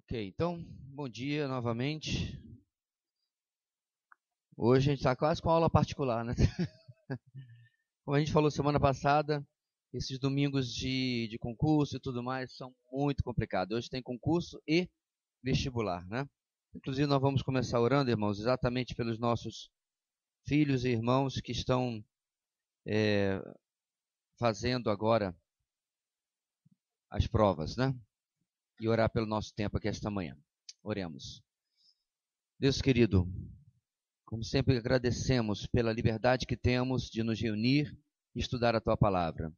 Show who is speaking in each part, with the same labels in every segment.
Speaker 1: Ok, então, bom dia novamente. Hoje a gente está quase com aula particular, né? Como a gente falou semana passada, esses domingos de concurso e tudo mais são muito complicados. Hoje tem concurso e vestibular, né? Inclusive nós vamos começar orando, irmãos, exatamente pelos nossos filhos e irmãos que estão fazendo agora as provas, né? E orar pelo nosso tempo aqui esta manhã. Oremos. Deus querido, como sempre, agradecemos pela liberdade que temos de nos reunir e estudar a Tua Palavra.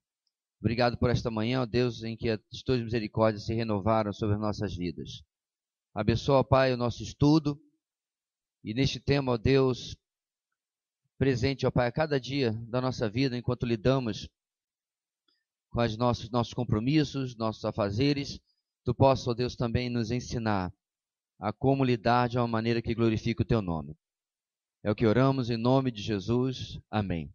Speaker 1: Obrigado por esta manhã, ó Deus, em que as Tuas misericórdias se renovaram sobre as nossas vidas. Abençoa, ó Pai, o nosso estudo e neste tema, ó Deus, presente, ó Pai, a cada dia da nossa vida, enquanto lidamos com os nossos compromissos, nossos afazeres, Tu possa, ó Deus, também nos ensinar a como lidar de uma maneira que glorifique o Teu nome. É o que oramos em nome de Jesus. Amém.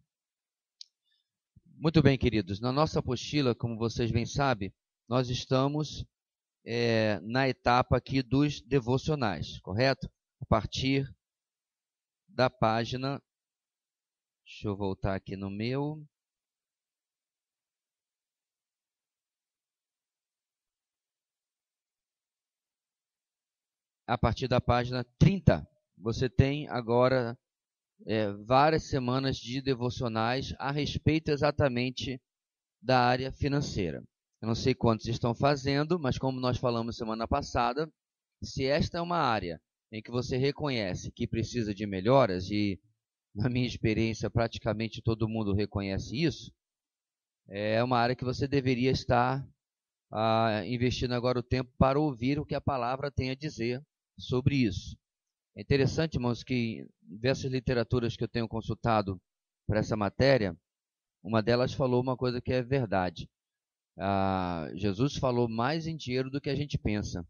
Speaker 1: Muito bem, queridos. Na nossa apostila, como vocês bem sabem, nós estamos na etapa aqui dos devocionais, correto? A partir da página... Deixa eu voltar aqui no meu... A partir da página 30, você tem agora várias semanas de devocionais a respeito exatamente da área financeira. Eu não sei quantos estão fazendo, mas como nós falamos semana passada, se esta é uma área em que você reconhece que precisa de melhoras, e na minha experiência praticamente todo mundo reconhece isso, é uma área que você deveria estar investindo agora o tempo para ouvir o que a palavra tem a dizer sobre isso. É interessante, irmãos, que em diversas literaturas que eu tenho consultado para essa matéria, uma delas falou uma coisa que é verdade. Jesus falou mais em dinheiro do que a gente pensa.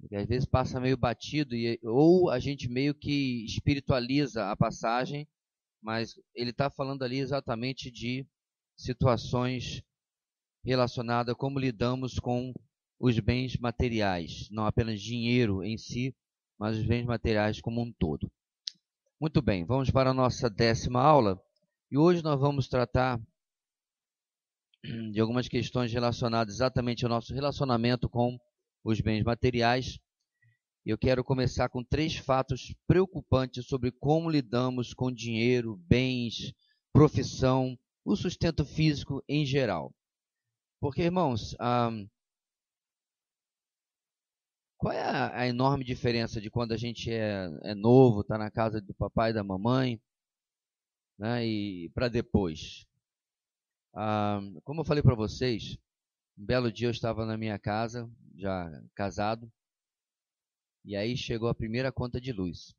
Speaker 1: Porque às vezes passa meio batido, ou a gente meio que espiritualiza a passagem, mas ele está falando ali exatamente de situações relacionadas a como lidamos com os bens materiais, não apenas dinheiro em si, mas os bens materiais como um todo. Muito bem, vamos para a nossa 10ª aula, e hoje nós vamos tratar de algumas questões relacionadas exatamente ao nosso relacionamento com os bens materiais. Eu quero começar com 3 fatos preocupantes sobre como lidamos com dinheiro, bens, profissão, o sustento físico em geral. Porque, irmãos, qual é a enorme diferença de quando a gente é novo, está na casa do papai e da mamãe, né, e para depois? Como eu falei para vocês, um belo dia eu estava na minha casa, já casado, e aí chegou a primeira conta de luz.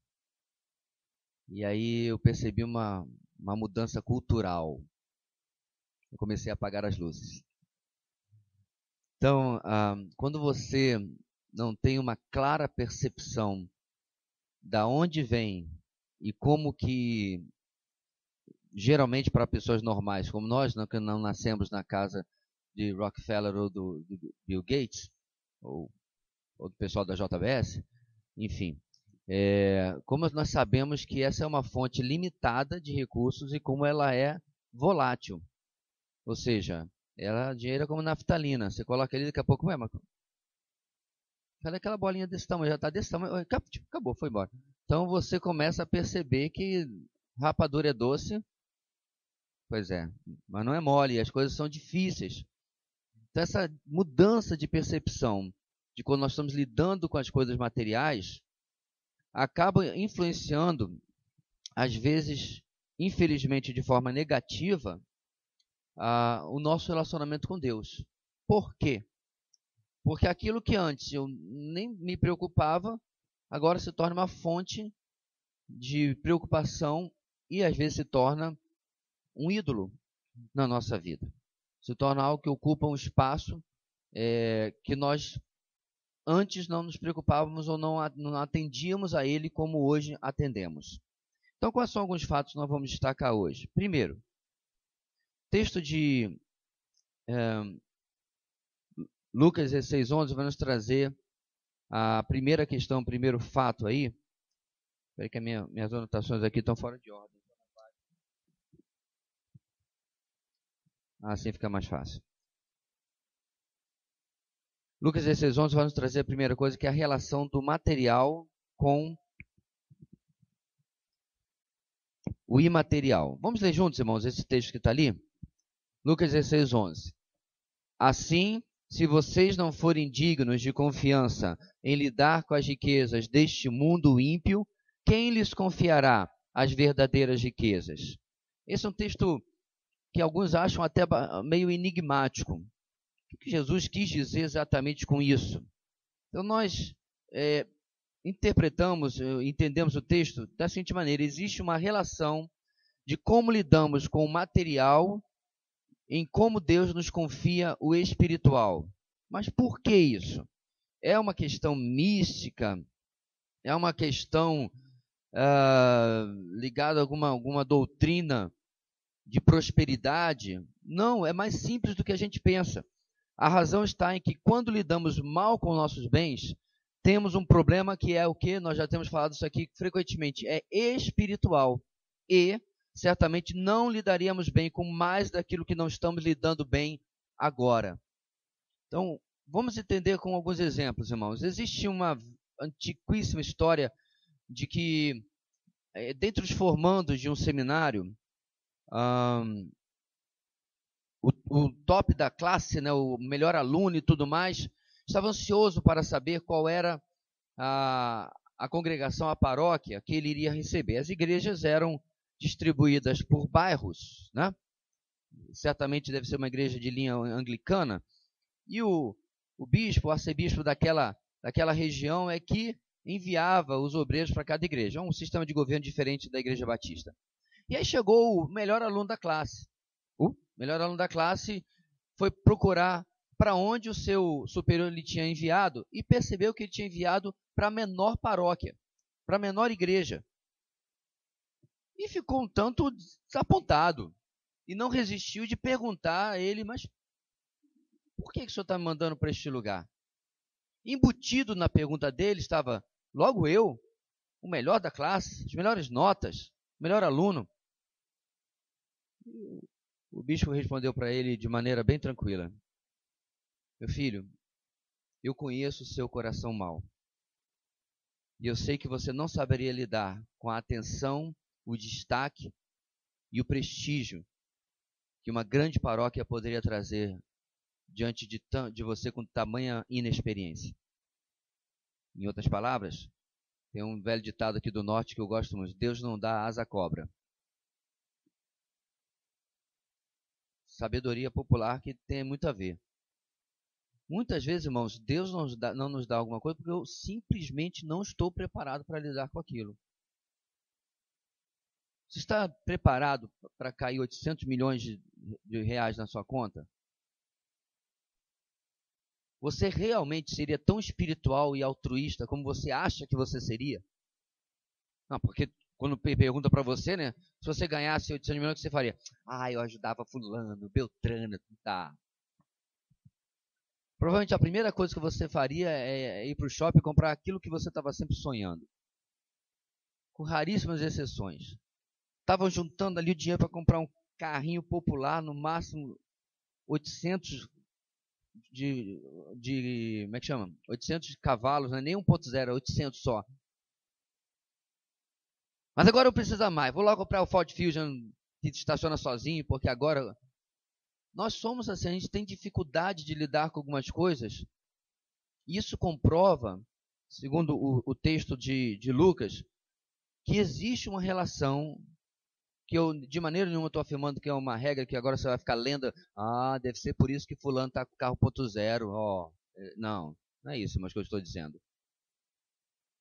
Speaker 1: E aí eu percebi uma mudança cultural. Eu comecei a apagar as luzes. Então, quando você não tem uma clara percepção da onde vem e como que, geralmente para pessoas normais como nós, que não nascemos na casa de Rockefeller ou do Bill Gates, ou do pessoal da JBS, enfim, como nós sabemos que essa é uma fonte limitada de recursos e como ela é volátil. Ou seja, dinheiro é como naftalina. Você coloca ali, daqui a pouco, mas cadê aquela bolinha desse tamanho? Já está desse tamanho, acabou, foi embora. Então você começa a perceber que rapadura é doce, pois é, mas não é mole, as coisas são difíceis. Então essa mudança de percepção de quando nós estamos lidando com as coisas materiais acaba influenciando, às vezes, infelizmente de forma negativa, o nosso relacionamento com Deus. Por quê? Porque aquilo que antes eu nem me preocupava, agora se torna uma fonte de preocupação e às vezes se torna um ídolo na nossa vida. Se torna algo que ocupa um espaço que nós antes não nos preocupávamos ou não atendíamos a ele como hoje atendemos. Então, quais são alguns fatos que nós vamos destacar hoje? Primeiro, texto de Lucas 16:11 vai nos trazer a primeira questão, o primeiro fato aí. Espera que minhas anotações aqui estão fora de ordem. Assim fica mais fácil. Lucas 16:11 vai nos trazer a primeira coisa, que é a relação do material com o imaterial. Vamos ler juntos, irmãos, esse texto que está ali? Lucas 16:11. Assim, se vocês não forem dignos de confiança em lidar com as riquezas deste mundo ímpio, quem lhes confiará as verdadeiras riquezas? Esse é um texto que alguns acham até meio enigmático. O que Jesus quis dizer exatamente com isso? Então nós entendemos o texto da seguinte maneira: existe uma relação de como lidamos com o material em como Deus nos confia o espiritual. Mas por que isso? É uma questão mística? É uma questão ligada a alguma doutrina de prosperidade? Não, é mais simples do que a gente pensa. A razão está em que quando lidamos mal com nossos bens, temos um problema que é o que? Nós já temos falado isso aqui frequentemente, é espiritual. E certamente não lidaríamos bem com mais daquilo que não estamos lidando bem agora. Então, vamos entender com alguns exemplos, irmãos. Existe uma antiquíssima história de que, dentre os formandos de um seminário, o top da classe, né, o melhor aluno e tudo mais, estava ansioso para saber qual era a congregação, a paróquia que ele iria receber. As igrejas eram distribuídas por bairros, né? Certamente deve ser uma igreja de linha anglicana, e o bispo, o arcebispo daquela região é que enviava os obreiros para cada igreja. É um sistema de governo diferente da igreja batista. E aí chegou o melhor aluno da classe. O melhor aluno da classe foi procurar para onde o seu superior lhe tinha enviado e percebeu que ele tinha enviado para a menor paróquia, para a menor igreja. E ficou um tanto desapontado e não resistiu de perguntar a ele: mas por que o senhor está me mandando para este lugar? Embutido na pergunta dele estava: logo eu, o melhor da classe, as melhores notas, o melhor aluno. O bispo respondeu para ele de maneira bem tranquila: meu filho, eu conheço o seu coração mau. E eu sei que você não saberia lidar com a atenção, o destaque e o prestígio que uma grande paróquia poderia trazer diante de você com tamanha inexperiência. Em outras palavras, tem um velho ditado aqui do norte que eu gosto muito: Deus não dá asa à cobra. Sabedoria popular que tem muito a ver. Muitas vezes, irmãos, Deus não nos dá alguma coisa porque eu simplesmente não estou preparado para lidar com aquilo. Você está preparado para cair 800 milhões de reais na sua conta? Você realmente seria tão espiritual e altruísta como você acha que você seria? Não, porque quando pergunta para você, né? Se você ganhasse 800 milhões, o que você faria? Eu ajudava fulano, Beltrano, tá. Provavelmente a primeira coisa que você faria é ir para o shopping e comprar aquilo que você estava sempre sonhando. Com raríssimas exceções. Estavam juntando ali o dinheiro para comprar um carrinho popular, no máximo 800 como é que chama? 800 cavalos, não é nem 1.0, 800 só. Mas agora eu preciso mais. Vou lá comprar o Ford Fusion que estaciona sozinho, porque agora nós somos assim, a gente tem dificuldade de lidar com algumas coisas. Isso comprova, segundo o texto de Lucas, que existe uma relação que eu, de maneira nenhuma, estou afirmando que é uma regra que agora você vai ficar lendo. Deve ser por isso que fulano está com carro 0.0. Não é isso, mas que eu estou dizendo.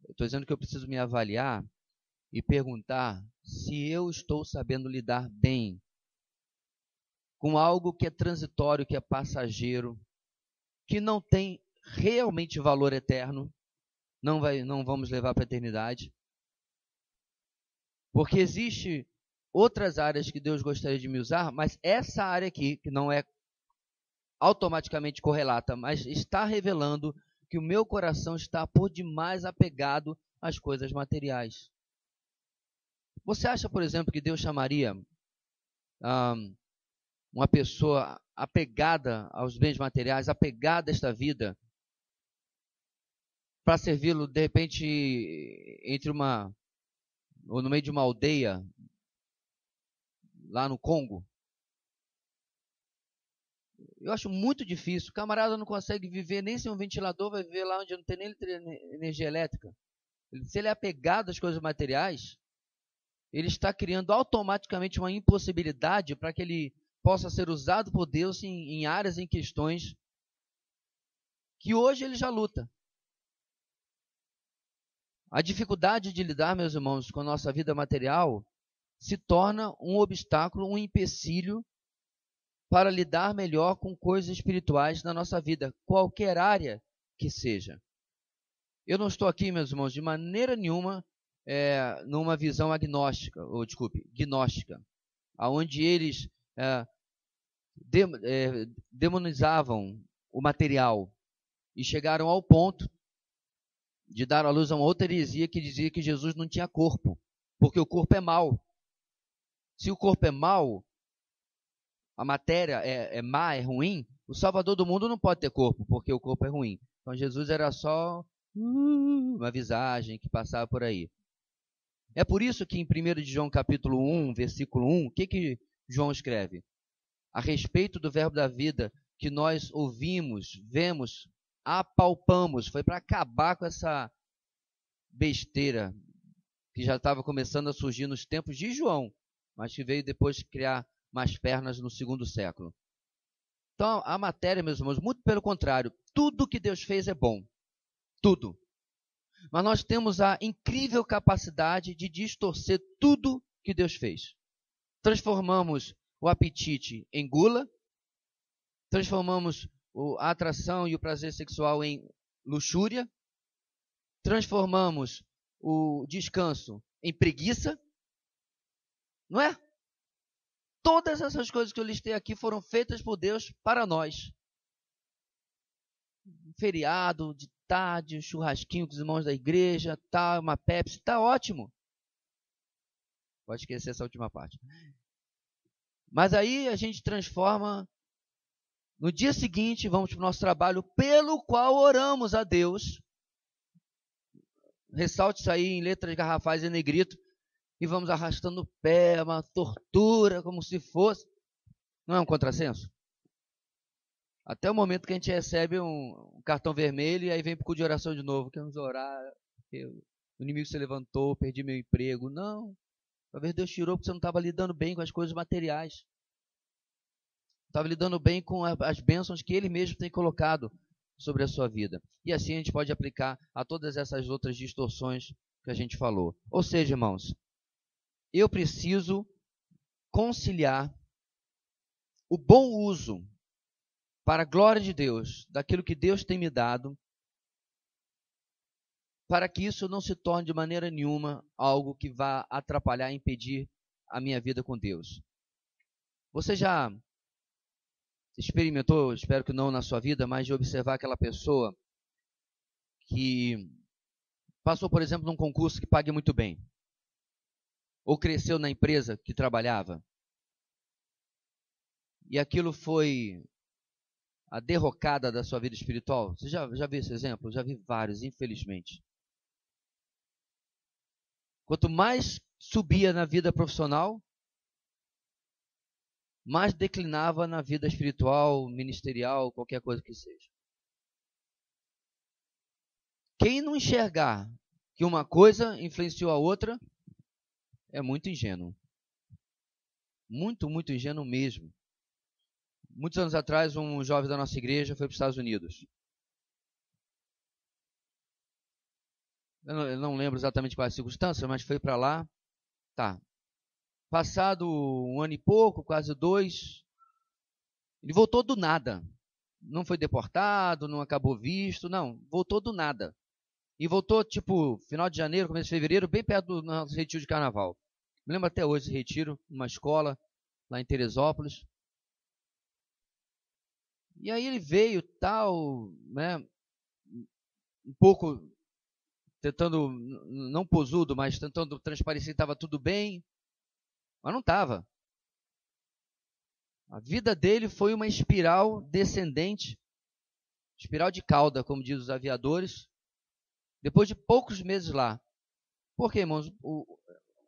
Speaker 1: Eu estou dizendo que eu preciso me avaliar e perguntar se eu estou sabendo lidar bem com algo que é transitório, que é passageiro, que não tem realmente valor eterno, não vamos levar para a eternidade. Porque existe outras áreas que Deus gostaria de me usar, mas essa área aqui, que não é automaticamente correlata, mas está revelando que o meu coração está por demais apegado às coisas materiais. Você acha, por exemplo, que Deus chamaria uma pessoa apegada aos bens materiais, apegada a esta vida, para servi-lo, de repente, ou no meio de uma aldeia, lá no Congo? Eu acho muito difícil. O camarada não consegue viver nem sem um ventilador, vai viver lá onde não tem nem energia elétrica. Se ele é apegado às coisas materiais, ele está criando automaticamente uma impossibilidade para que ele possa ser usado por Deus em áreas, em questões que hoje ele já luta. A dificuldade de lidar, meus irmãos, com a nossa vida material se torna um obstáculo, um empecilho para lidar melhor com coisas espirituais na nossa vida, qualquer área que seja. Eu não estou aqui, meus irmãos, de maneira nenhuma numa visão gnóstica, onde eles demonizavam o material e chegaram ao ponto de dar à luz a uma outra heresia que dizia que Jesus não tinha corpo, porque o corpo é mau. Se o corpo é mau, a matéria é má, é ruim, o Salvador do mundo não pode ter corpo, porque o corpo é ruim. Então Jesus era só uma visagem que passava por aí. É por isso que em 1 de João capítulo 1, versículo 1, o que João escreve? A respeito do verbo da vida que nós ouvimos, vemos, apalpamos, foi para acabar com essa besteira que já estava começando a surgir nos tempos de João, mas que veio depois criar mais pernas no segundo século. Então, a matéria, meus irmãos, muito pelo contrário, tudo que Deus fez é bom. Tudo. Mas nós temos a incrível capacidade de distorcer tudo que Deus fez. Transformamos o apetite em gula, transformamos a atração e o prazer sexual em luxúria, transformamos o descanso em preguiça, não é? Todas essas coisas que eu listei aqui foram feitas por Deus para nós. Feriado, de tarde, um churrasquinho com os irmãos da igreja, tá, uma Pepsi, tá ótimo. Pode esquecer essa última parte. Mas aí a gente transforma. No dia seguinte, vamos para o nosso trabalho, pelo qual oramos a Deus. Ressalte isso aí em letras garrafais em negrito. E vamos arrastando o pé, uma tortura, como se fosse. Não é um contrassenso? Até o momento que a gente recebe um cartão vermelho e aí vem para o culto de oração de novo. Queremos orar, o inimigo se levantou, perdi meu emprego. Não, talvez Deus tirou porque você não estava lidando bem com as coisas materiais. Estava lidando bem com as bênçãos que Ele mesmo tem colocado sobre a sua vida. E assim a gente pode aplicar a todas essas outras distorções que a gente falou. Ou seja, irmãos, eu preciso conciliar o bom uso para a glória de Deus, daquilo que Deus tem me dado, para que isso não se torne de maneira nenhuma algo que vá atrapalhar, impedir a minha vida com Deus. Você já experimentou, espero que não na sua vida, mas de observar aquela pessoa que passou, por exemplo, num concurso que pague muito bem, ou cresceu na empresa que trabalhava, e aquilo foi a derrocada da sua vida espiritual? Você já viu esse exemplo? Eu já vi vários, infelizmente. Quanto mais subia na vida profissional, mais declinava na vida espiritual, ministerial, qualquer coisa que seja. Quem não enxergar que uma coisa influenciou a outra, é muito ingênuo. Muito, muito ingênuo mesmo. Muitos anos atrás, um jovem da nossa igreja foi para os Estados Unidos. Eu não lembro exatamente qual é a circunstância, mas foi para lá. Tá. Passado um ano e pouco, quase 2, ele voltou do nada. Não foi deportado, não acabou visto, não. Voltou do nada. E voltou, tipo, final de janeiro, começo de fevereiro, bem perto do nosso retiro de carnaval. Me lembro até hoje esse retiro, numa escola, lá em Teresópolis. E aí ele veio, tal, né? um pouco tentando, não posudo, mas tentando transparecer que estava tudo bem, mas não estava. A vida dele foi uma espiral descendente, espiral de cauda, como dizem os aviadores, depois de poucos meses lá. Por quê, irmãos?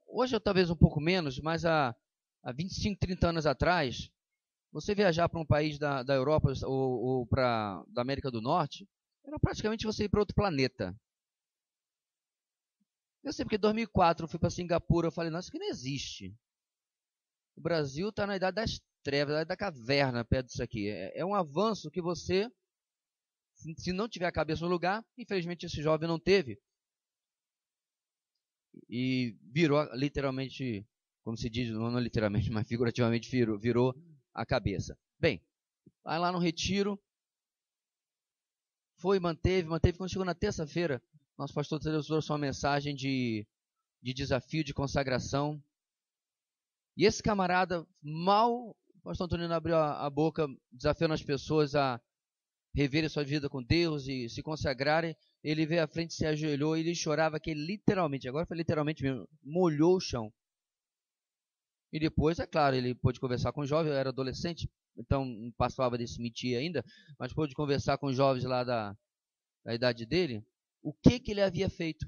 Speaker 1: Hoje talvez um pouco menos, mas há 25, 30 anos atrás, você viajar para um país da Europa ou da América do Norte, era praticamente você ir para outro planeta. Eu sei porque em 2004 eu fui para Singapura, eu falei, nossa, isso aqui não existe. O Brasil está na idade das trevas, na idade da caverna, perto disso aqui. É um avanço que você, se não tiver a cabeça no lugar, infelizmente esse jovem não teve. E virou literalmente, como se diz, não literalmente, mas figurativamente virou a cabeça. Bem, vai lá no retiro, manteve. Quando chegou na terça-feira, nosso pastor trouxe uma mensagem de desafio, de consagração. E esse camarada, o pastor Antonino abriu a boca, desafiando as pessoas a reverem sua vida com Deus e se consagrarem, ele veio à frente, se ajoelhou e ele chorava que ele literalmente, agora foi literalmente mesmo, molhou o chão. E depois, é claro, ele pôde conversar com o jovem, eu era adolescente, então não passava desse mentir ainda, mas pôde conversar com os jovens lá da idade dele, o que ele havia feito.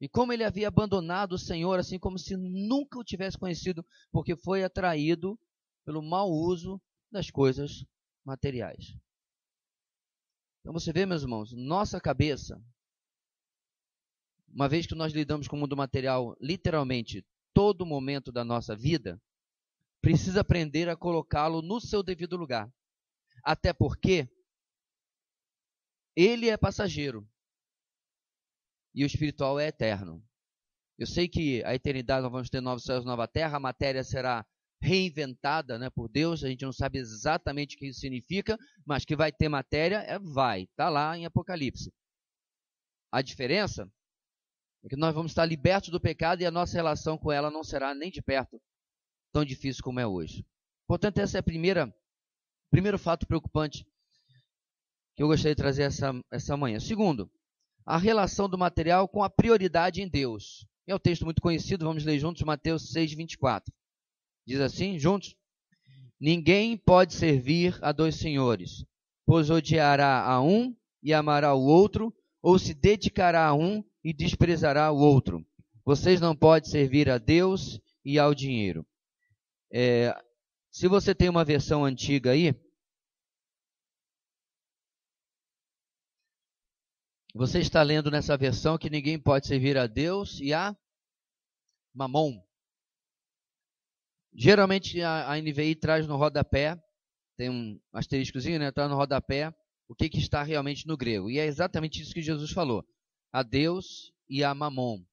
Speaker 1: E como ele havia abandonado o Senhor, assim como se nunca o tivesse conhecido, porque foi atraído pelo mau uso das coisas materiais. Então você vê, meus irmãos, nossa cabeça, uma vez que nós lidamos com o mundo material, literalmente, todo momento da nossa vida, precisa aprender a colocá-lo no seu devido lugar. Até porque ele é passageiro e o espiritual é eterno. Eu sei que a eternidade nós vamos ter novos céus e nova terra, a matéria será reinventada, né, por Deus, a gente não sabe exatamente o que isso significa, mas que vai ter matéria, vai, está lá em Apocalipse. A diferença é que nós vamos estar libertos do pecado e a nossa relação com ela não será nem de perto tão difícil como é hoje. Portanto, esse é o primeiro fato preocupante que eu gostaria de trazer essa manhã. Segundo, a relação do material com a prioridade em Deus. É um texto muito conhecido, vamos ler juntos Mateus 6, 24. Diz assim, juntos: ninguém pode servir a dois senhores, pois odiará a um e amará o outro, ou se dedicará a um e desprezará o outro. Vocês não podem servir a Deus e ao dinheiro. Se você tem uma versão antiga aí, você está lendo nessa versão que ninguém pode servir a Deus e a Mamon. Geralmente a NVI traz no rodapé, tem um asteriscozinho, né? Traz no rodapé o que está realmente no grego. E é exatamente isso que Jesus falou. A Deus e a Mamon.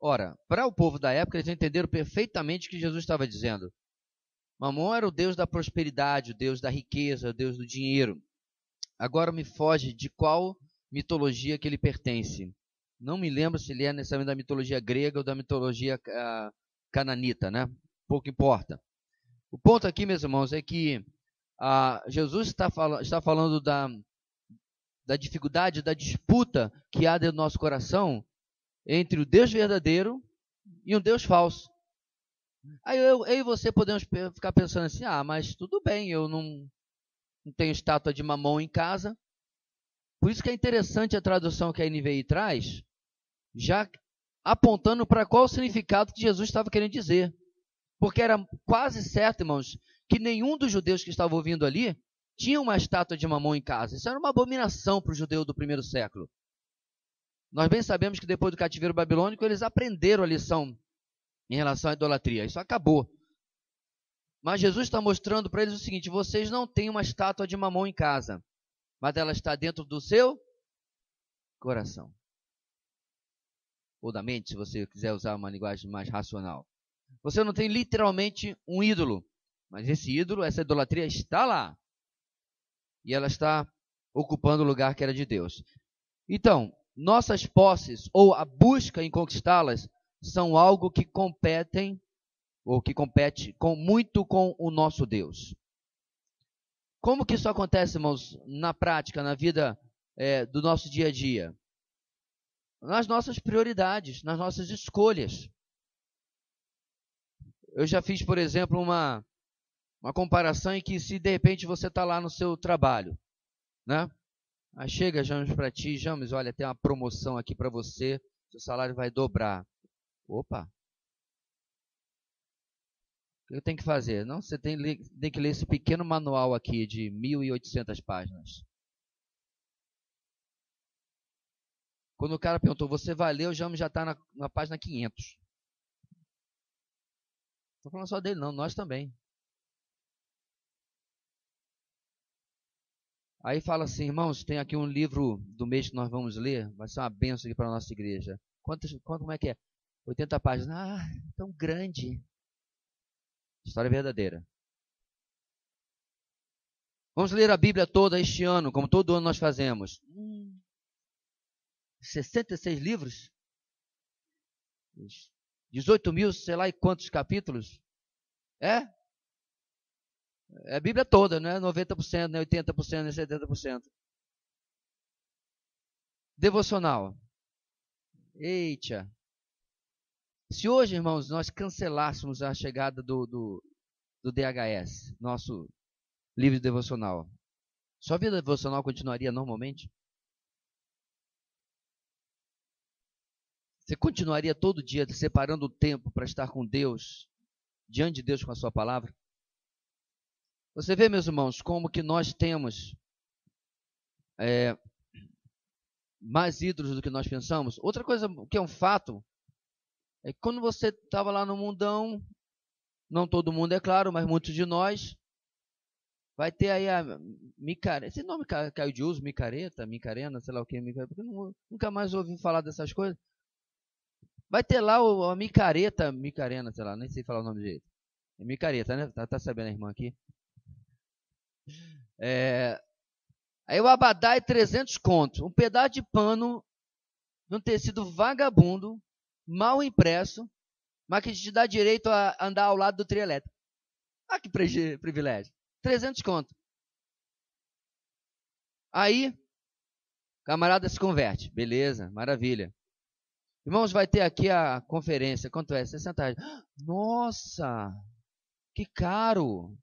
Speaker 1: Ora, para o povo da época, eles entenderam perfeitamente o que Jesus estava dizendo. Mamon era o Deus da prosperidade, o Deus da riqueza, o Deus do dinheiro. Agora me foge de qual mitologia que ele pertence. Não me lembro se ele é necessariamente da mitologia grega ou da mitologia cananita, né? Pouco importa. O ponto aqui, meus irmãos, é que Jesus está falando da dificuldade, da disputa que há dentro do nosso coração entre o Deus verdadeiro e um Deus falso. Aí eu e você podemos ficar pensando assim, mas tudo bem, eu não tenho estátua de Mamon em casa. Por isso que é interessante a tradução que a NVI traz, já apontando para qual o significado que Jesus estava querendo dizer. Porque era quase certo, irmãos, que nenhum dos judeus que estavam ouvindo ali tinha uma estátua de Mamon em casa. Isso era uma abominação para o judeu do primeiro século. Nós bem sabemos que depois do cativeiro babilônico, eles aprenderam a lição em relação à idolatria. Isso acabou. Mas Jesus está mostrando para eles o seguinte: vocês não têm uma estátua de Mamon em casa, mas ela está dentro do seu coração. Ou da mente, se você quiser usar uma linguagem mais racional. Você não tem literalmente um ídolo, mas esse ídolo, essa idolatria está lá. E ela está ocupando o lugar que era de Deus. Então, nossas posses ou a busca em conquistá-las são algo que competem ou que compete muito com o nosso Deus. Como que isso acontece, irmãos, na prática, na vida do nosso dia a dia? nas nossas prioridades, nas nossas escolhas. Eu já fiz, por exemplo, uma comparação em que se de repente você está lá no seu trabalho, né? Aí chega James para ti, James, olha, tem uma promoção aqui para você, seu salário vai dobrar. Opa! O que eu tenho que fazer? Não, você tem que ler esse pequeno manual aqui de 1.800 páginas. Quando o cara perguntou, você vai ler, o James já está na página 500. Não estou falando só dele não, nós também. Aí fala assim, irmãos, tem aqui um livro do mês que nós vamos ler, vai ser uma bênção aqui para a nossa igreja. Como é que é? 80 páginas. Ah, tão grande. História verdadeira. Vamos ler a Bíblia toda este ano, como todo ano nós fazemos. 66 livros? 18 mil, sei lá e quantos capítulos? É a Bíblia toda, não é 90%, não é 80%, não é 70%. Devocional. Eita. Se hoje, irmãos, nós cancelássemos a chegada do DHS, nosso livro devocional, sua vida devocional continuaria normalmente? Você continuaria todo dia separando o tempo para estar com Deus, diante de Deus com a sua palavra? Você vê, meus irmãos, como que nós temos mais ídolos do que nós pensamos? Outra coisa que é um fato, é que quando você estava lá no mundão, não todo mundo é claro, mas muitos de nós, vai ter aí a micareta, esse nome caiu de uso, micarena, sei lá o que, porque eu nunca mais ouvi falar dessas coisas. Vai ter lá a micarena, sei lá, nem sei falar o nome do jeito. É micareta, né? Tá sabendo a irmã aqui? Aí o abadá é 300 contos. Um pedaço de pano de um tecido vagabundo, mal impresso, mas que te dá direito a andar ao lado do trio elétrico. Ah, que privilégio. 300 contos. Aí, camarada se converte. Beleza, maravilha. Irmãos, vai ter aqui a conferência. Quanto é? 60 reais. Nossa, que caro.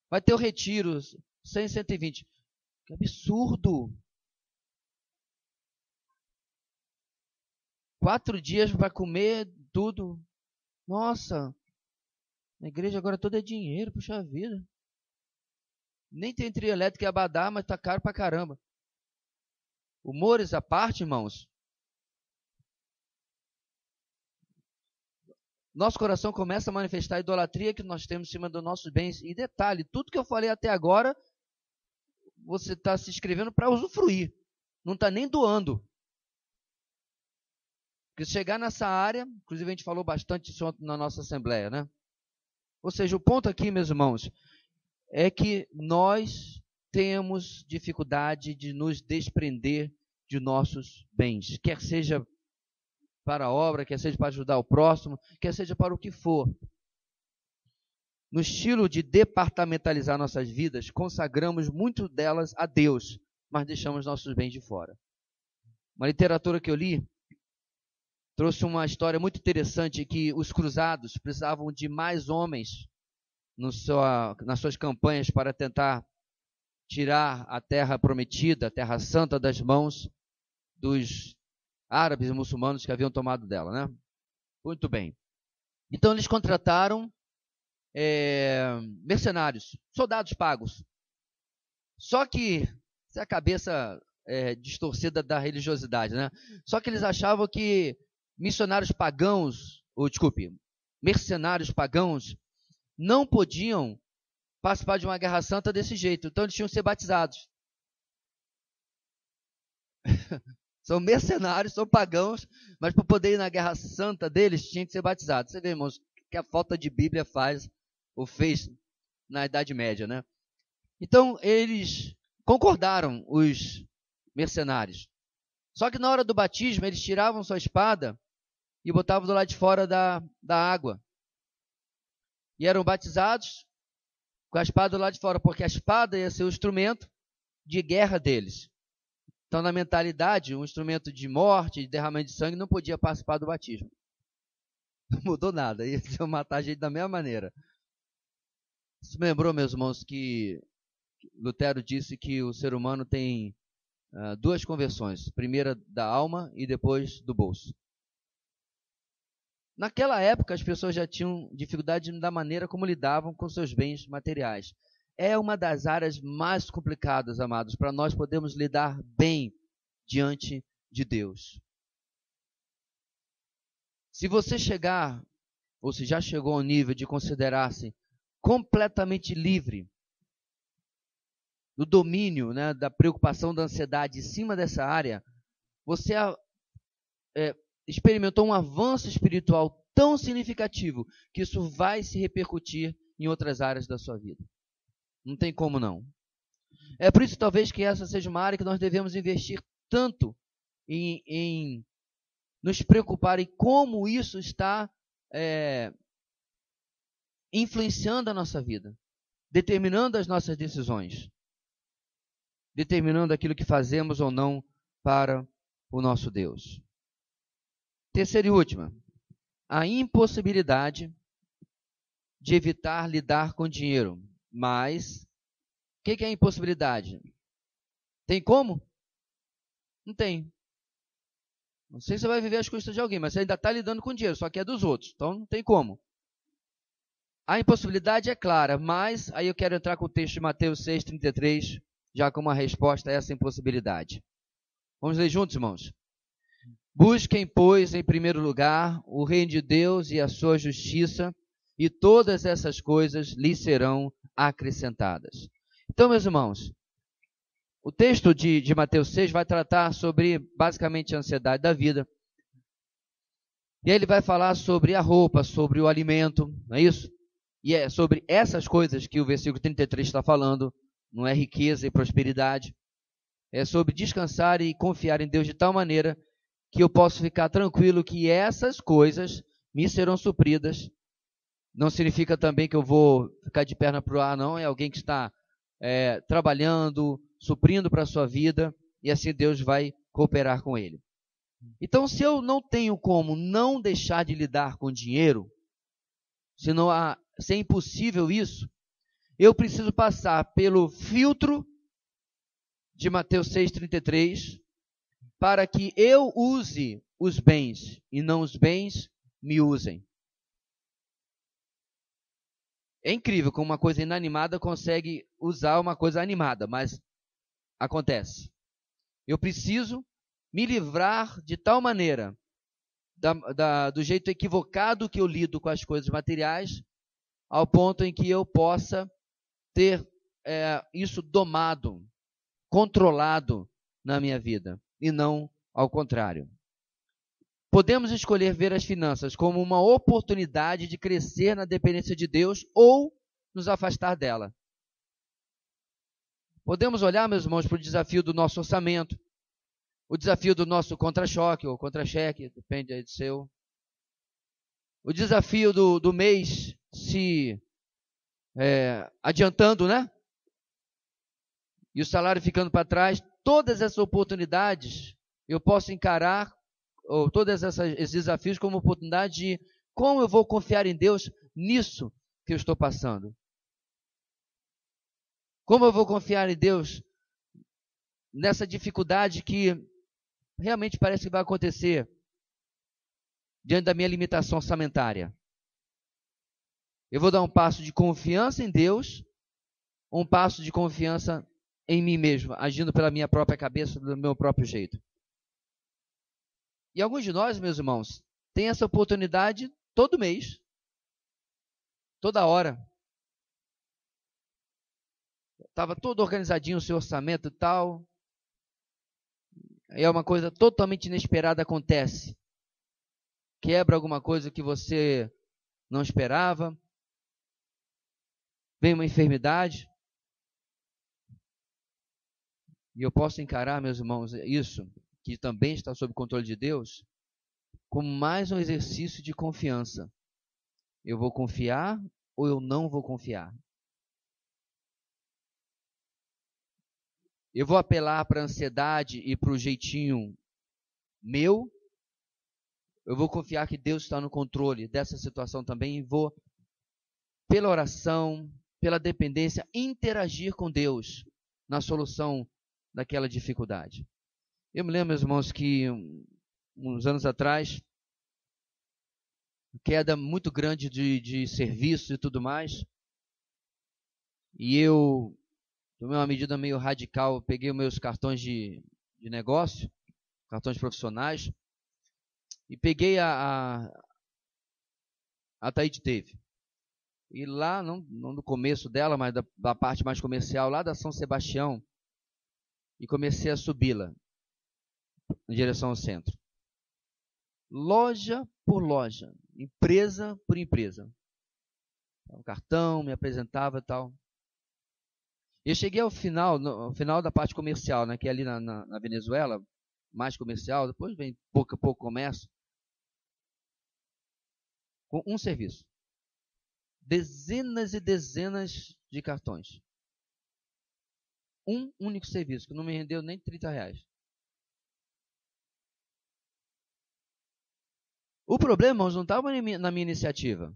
Speaker 1: Vai ter o retiro, 100, 120. Que absurdo. 4 dias para comer tudo. Nossa, a igreja agora toda é dinheiro, puxa vida. Nem tem trio elétrico e abadá, mas tá caro pra caramba. Humores à parte, irmãos. Nosso coração começa a manifestar a idolatria que nós temos em cima dos nossos bens. E detalhe, tudo que eu falei até agora, você está se inscrevendo para usufruir. Não está nem doando. Porque se chegar nessa área, inclusive a gente falou bastante isso na nossa assembleia, né? Ou seja, o ponto aqui, meus irmãos, é que nós temos dificuldade de nos desprender de nossos bens. Quer seja para a obra, quer seja para ajudar o próximo, quer seja para o que for. No estilo de departamentalizar nossas vidas, consagramos muito delas a Deus, mas deixamos nossos bens de fora. Uma literatura que eu li trouxe uma história muito interessante, que os cruzados precisavam de mais homens nas suas campanhas para tentar tirar a terra prometida, a terra santa, das mãos dos árabes e muçulmanos que haviam tomado dela, né? Muito bem. Então eles contrataram mercenários, soldados pagos. Só que, essa é a cabeça distorcida da religiosidade, né? Só que eles achavam que mercenários pagãos não podiam participar de uma guerra santa desse jeito. Então eles tinham que ser batizados. São mercenários, são pagãos, mas para poder ir na guerra santa deles, tinham que ser batizados. Você vê, irmãos, o que a falta de Bíblia faz, ou fez na Idade Média, né? Então, eles concordaram, os mercenários. Só que na hora do batismo, eles tiravam sua espada e botavam do lado de fora da água. E eram batizados com a espada do lado de fora, porque a espada ia ser o instrumento de guerra deles. Então, na mentalidade, um instrumento de morte, de derramamento de sangue, não podia participar do batismo. Não mudou nada, ia matar a gente da mesma maneira. Isso me lembrou, meus irmãos, que Lutero disse que o ser humano tem duas conversões, primeira da alma e depois do bolso. Naquela época, as pessoas já tinham dificuldade da maneira como lidavam com seus bens materiais. É uma das áreas mais complicadas, amados, para nós podermos lidar bem diante de Deus. Se você chegar, ou se já chegou ao nível de considerar-se completamente livre do domínio, né, da preocupação, da ansiedade em cima dessa área, você experimentou um avanço espiritual tão significativo que isso vai se repercutir em outras áreas da sua vida. Não tem como não. É por isso talvez que essa seja uma área que nós devemos investir tanto em nos preocupar em como isso está influenciando a nossa vida, determinando as nossas decisões, determinando aquilo que fazemos ou não para o nosso Deus. Terceira e última, a impossibilidade de evitar lidar com dinheiro. Mas, o que é a impossibilidade? Tem como? Não tem. Não sei se você vai viver às custas de alguém, mas você ainda está lidando com dinheiro, só que é dos outros, então não tem como. A impossibilidade é clara, mas aí eu quero entrar com o texto de Mateus 6,33, já como uma resposta a essa impossibilidade. Vamos ler juntos, irmãos? Busquem, pois, em primeiro lugar, o reino de Deus e a sua justiça, e todas essas coisas lhes serão acrescentadas. Então, meus irmãos, o texto de Mateus 6 vai tratar sobre, basicamente, a ansiedade da vida. E aí ele vai falar sobre a roupa, sobre o alimento, não é isso? E é sobre essas coisas que o versículo 33 está falando, não é riqueza e prosperidade. É sobre descansar e confiar em Deus de tal maneira que eu posso ficar tranquilo que essas coisas me serão supridas. Não significa também que eu vou ficar de perna para o ar, não. É alguém que está trabalhando, suprindo para a sua vida, e assim Deus vai cooperar com ele. Então, se eu não tenho como não deixar de lidar com dinheiro, se é impossível isso, eu preciso passar pelo filtro de Mateus 6,33, para que eu use os bens e não os bens me usem. É incrível como uma coisa inanimada consegue usar uma coisa animada, mas acontece. Eu preciso me livrar de tal maneira do jeito equivocado que eu lido com as coisas materiais, ao ponto em que eu possa ter isso domado, controlado na minha vida, e não ao contrário. Podemos escolher ver as finanças como uma oportunidade de crescer na dependência de Deus ou nos afastar dela. Podemos olhar, meus irmãos, para o desafio do nosso orçamento, o desafio do nosso contra-choque ou contra-cheque, depende aí do seu. O desafio do mês se adiantando, né? E o salário ficando para trás. Todas essas oportunidades eu posso encarar, ou todos esses desafios, como oportunidade de como eu vou confiar em Deus nisso que eu estou passando. Como eu vou confiar em Deus nessa dificuldade que realmente parece que vai acontecer diante da minha limitação orçamentária? Eu vou dar um passo de confiança em Deus, um passo de confiança em mim mesmo, agindo pela minha própria cabeça, do meu próprio jeito. E alguns de nós, meus irmãos, tem essa oportunidade todo mês, toda hora. Estava todo organizadinho o seu orçamento e tal. Aí uma coisa totalmente inesperada acontece. Quebra alguma coisa que você não esperava. Vem uma enfermidade. E eu posso encarar, meus irmãos, isso, que também está sob controle de Deus, como mais um exercício de confiança. Eu vou confiar ou eu não vou confiar? Eu vou apelar para a ansiedade e para o jeitinho meu? Eu vou confiar que Deus está no controle dessa situação também e vou, pela oração, pela dependência, interagir com Deus na solução daquela dificuldade. Eu me lembro, meus irmãos, que uns anos atrás, queda muito grande de serviço e tudo mais, e eu tomei uma medida meio radical, peguei os meus cartões de negócio, cartões profissionais, e peguei a Taíde teve. E lá, não no começo dela, mas da parte mais comercial, lá da São Sebastião, e comecei a subi-la em direção ao centro. Loja por loja, empresa por empresa. O cartão, me apresentava e tal. Eu cheguei ao final da parte comercial, né, que é ali na Venezuela, mais comercial, depois vem pouco a pouco comércio, com um serviço. Dezenas e dezenas de cartões. Um único serviço, que não me rendeu nem R$30. O problema, irmãos, não estava na minha iniciativa.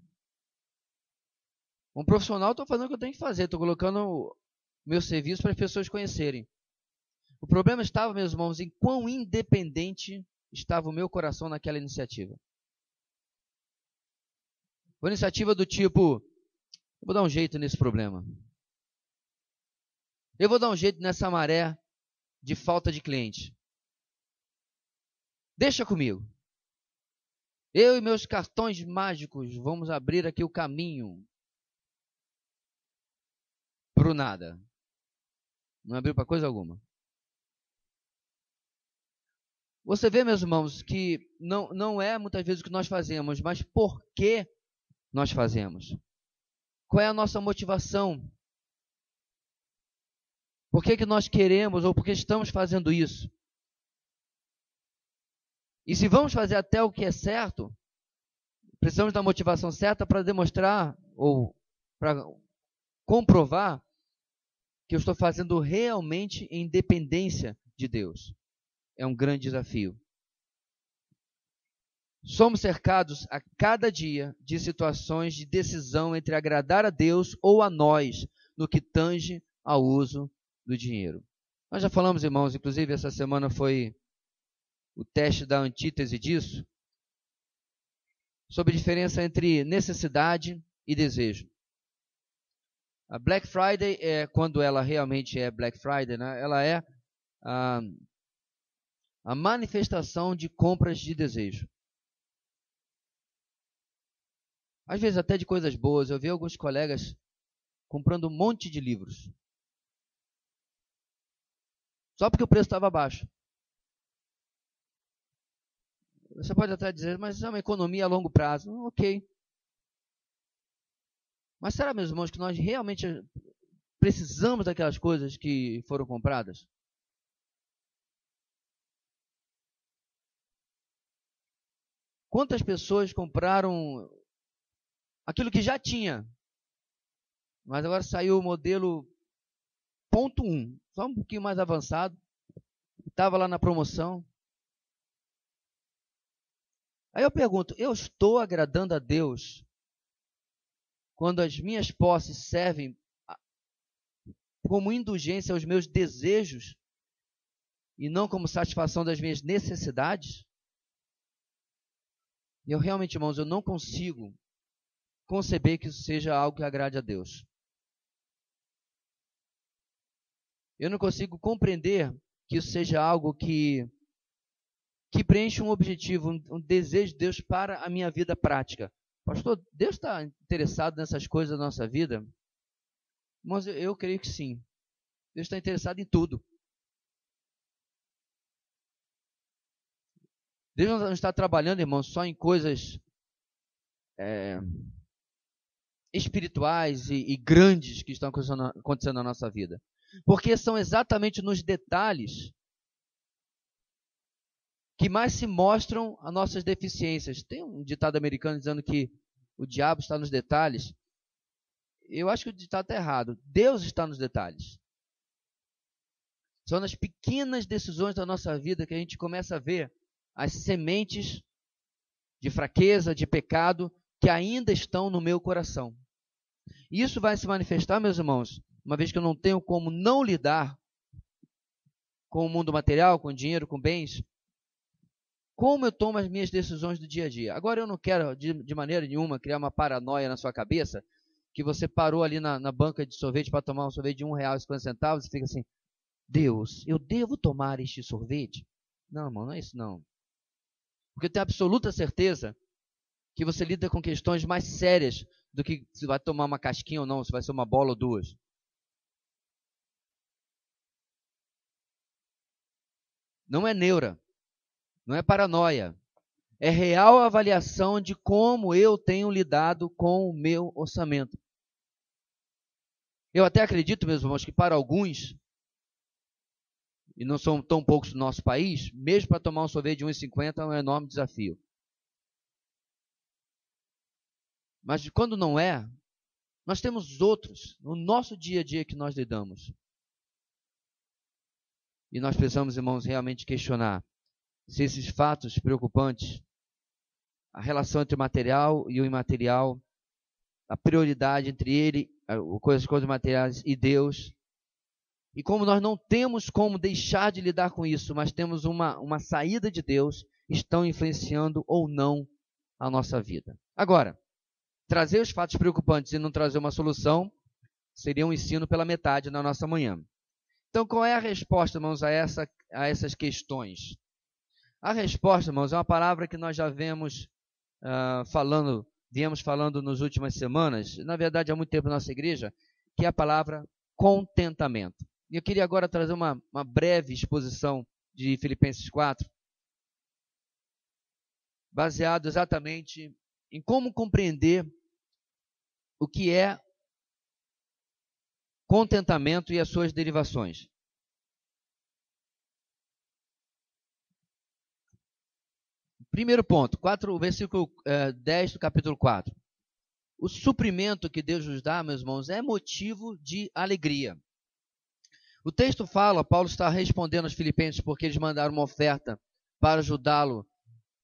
Speaker 1: Um profissional, estou fazendo o que eu tenho que fazer, estou colocando meu serviço para as pessoas conhecerem. O problema estava, meus irmãos, em quão independente estava o meu coração naquela iniciativa. Uma iniciativa do tipo, eu vou dar um jeito nesse problema. Eu vou dar um jeito nessa maré de falta de cliente. Deixa comigo. Eu e meus cartões mágicos vamos abrir aqui o caminho para o nada. Não abriu para coisa alguma. Você vê, meus irmãos, que não é muitas vezes o que nós fazemos, mas por que nós fazemos? Qual é a nossa motivação? Por que nós queremos ou por que estamos fazendo isso? E se vamos fazer até o que é certo, precisamos da motivação certa para demonstrar ou para comprovar que eu estou fazendo realmente em dependência de Deus. É um grande desafio. Somos cercados a cada dia de situações de decisão entre agradar a Deus ou a nós, no que tange ao uso do dinheiro. Nós já falamos, irmãos, inclusive essa semana foi o teste da antítese disso, sobre a diferença entre necessidade e desejo. A Black Friday, quando ela realmente é Black Friday, né, ela é a manifestação de compras de desejo. Às vezes até de coisas boas. Eu vi alguns colegas comprando um monte de livros. Só porque o preço estava baixo. Você pode até dizer, mas é uma economia a longo prazo. Ok. Mas será, meus irmãos, que nós realmente precisamos daquelas coisas que foram compradas? Quantas pessoas compraram aquilo que já tinha, mas agora saiu o modelo ponto 1, só um pouquinho mais avançado, estava lá na promoção. Aí eu pergunto, eu estou agradando a Deus quando as minhas posses servem como indulgência aos meus desejos e não como satisfação das minhas necessidades? Eu realmente, irmãos, eu não consigo conceber que isso seja algo que agrade a Deus. Eu não consigo compreender que isso seja algo que preenche um objetivo, um desejo de Deus para a minha vida prática. Pastor, Deus está interessado nessas coisas da nossa vida? Mas eu creio que sim. Deus está interessado em tudo. Deus não está trabalhando, irmãos, só em coisas espirituais e grandes que estão acontecendo na nossa vida. Porque são exatamente nos detalhes que mais se mostram as nossas deficiências. Tem um ditado americano dizendo que o diabo está nos detalhes. Eu acho que o ditado está errado. Deus está nos detalhes. São nas pequenas decisões da nossa vida que a gente começa a ver as sementes de fraqueza, de pecado, que ainda estão no meu coração. E isso vai se manifestar, meus irmãos, uma vez que eu não tenho como não lidar com o mundo material, com dinheiro, com bens, como eu tomo as minhas decisões do dia a dia. Agora, eu não quero, de maneira nenhuma, criar uma paranoia na sua cabeça, que você parou ali na banca de sorvete para tomar um sorvete de R$1,50 e fica assim, Deus, eu devo tomar este sorvete? Não, irmão, não é isso não. Porque eu tenho absoluta certeza que você lida com questões mais sérias do que se vai tomar uma casquinha ou não, se vai ser uma bola ou duas. Não é neura, não é paranoia. É real avaliação de como eu tenho lidado com o meu orçamento. Eu até acredito, meus irmãos, que para alguns, e não são tão poucos no nosso país, mesmo para tomar um sorvete de R$1,50 é um enorme desafio. Mas quando não é, nós temos outros no nosso dia a dia que nós lidamos. E nós precisamos, irmãos, realmente questionar se esses fatos preocupantes, a relação entre o material e o imaterial, a prioridade entre ele, as coisas materiais e Deus, e como nós não temos como deixar de lidar com isso, mas temos uma saída de Deus, estão influenciando ou não a nossa vida. Agora, trazer os fatos preocupantes e não trazer uma solução seria um ensino pela metade na nossa manhã. Então, qual é a resposta, irmãos, a essas questões? A resposta, irmãos, é uma palavra que nós já viemos falando nas últimas semanas, na verdade há muito tempo na nossa igreja, que é a palavra contentamento. E eu queria agora trazer uma breve exposição de Filipenses 4, baseado exatamente em como compreender o que é contentamento e as suas derivações. Primeiro ponto, o versículo 10 do capítulo 4. O suprimento que Deus nos dá, meus irmãos, é motivo de alegria. O texto fala, Paulo está respondendo aos filipenses porque eles mandaram uma oferta para ajudá-lo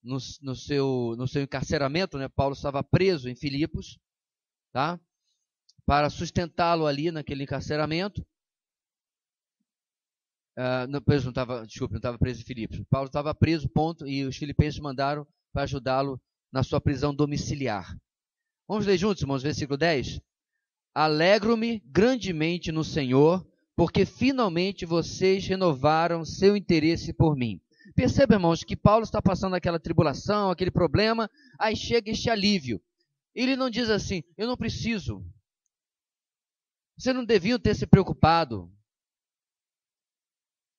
Speaker 1: no seu encarceramento, né? Paulo estava preso em Filipos, tá? Para sustentá-lo ali naquele encarceramento. Não estava preso em Filipos. Paulo estava preso, ponto, e os filipenses mandaram para ajudá-lo na sua prisão domiciliar. Vamos ler juntos, irmãos, versículo 10. Alegro-me grandemente no Senhor, porque finalmente vocês renovaram seu interesse por mim. Perceba, irmãos, que Paulo está passando aquela tribulação, aquele problema, aí chega este alívio. Ele não diz assim, eu não preciso. Vocês não deviam ter se preocupado.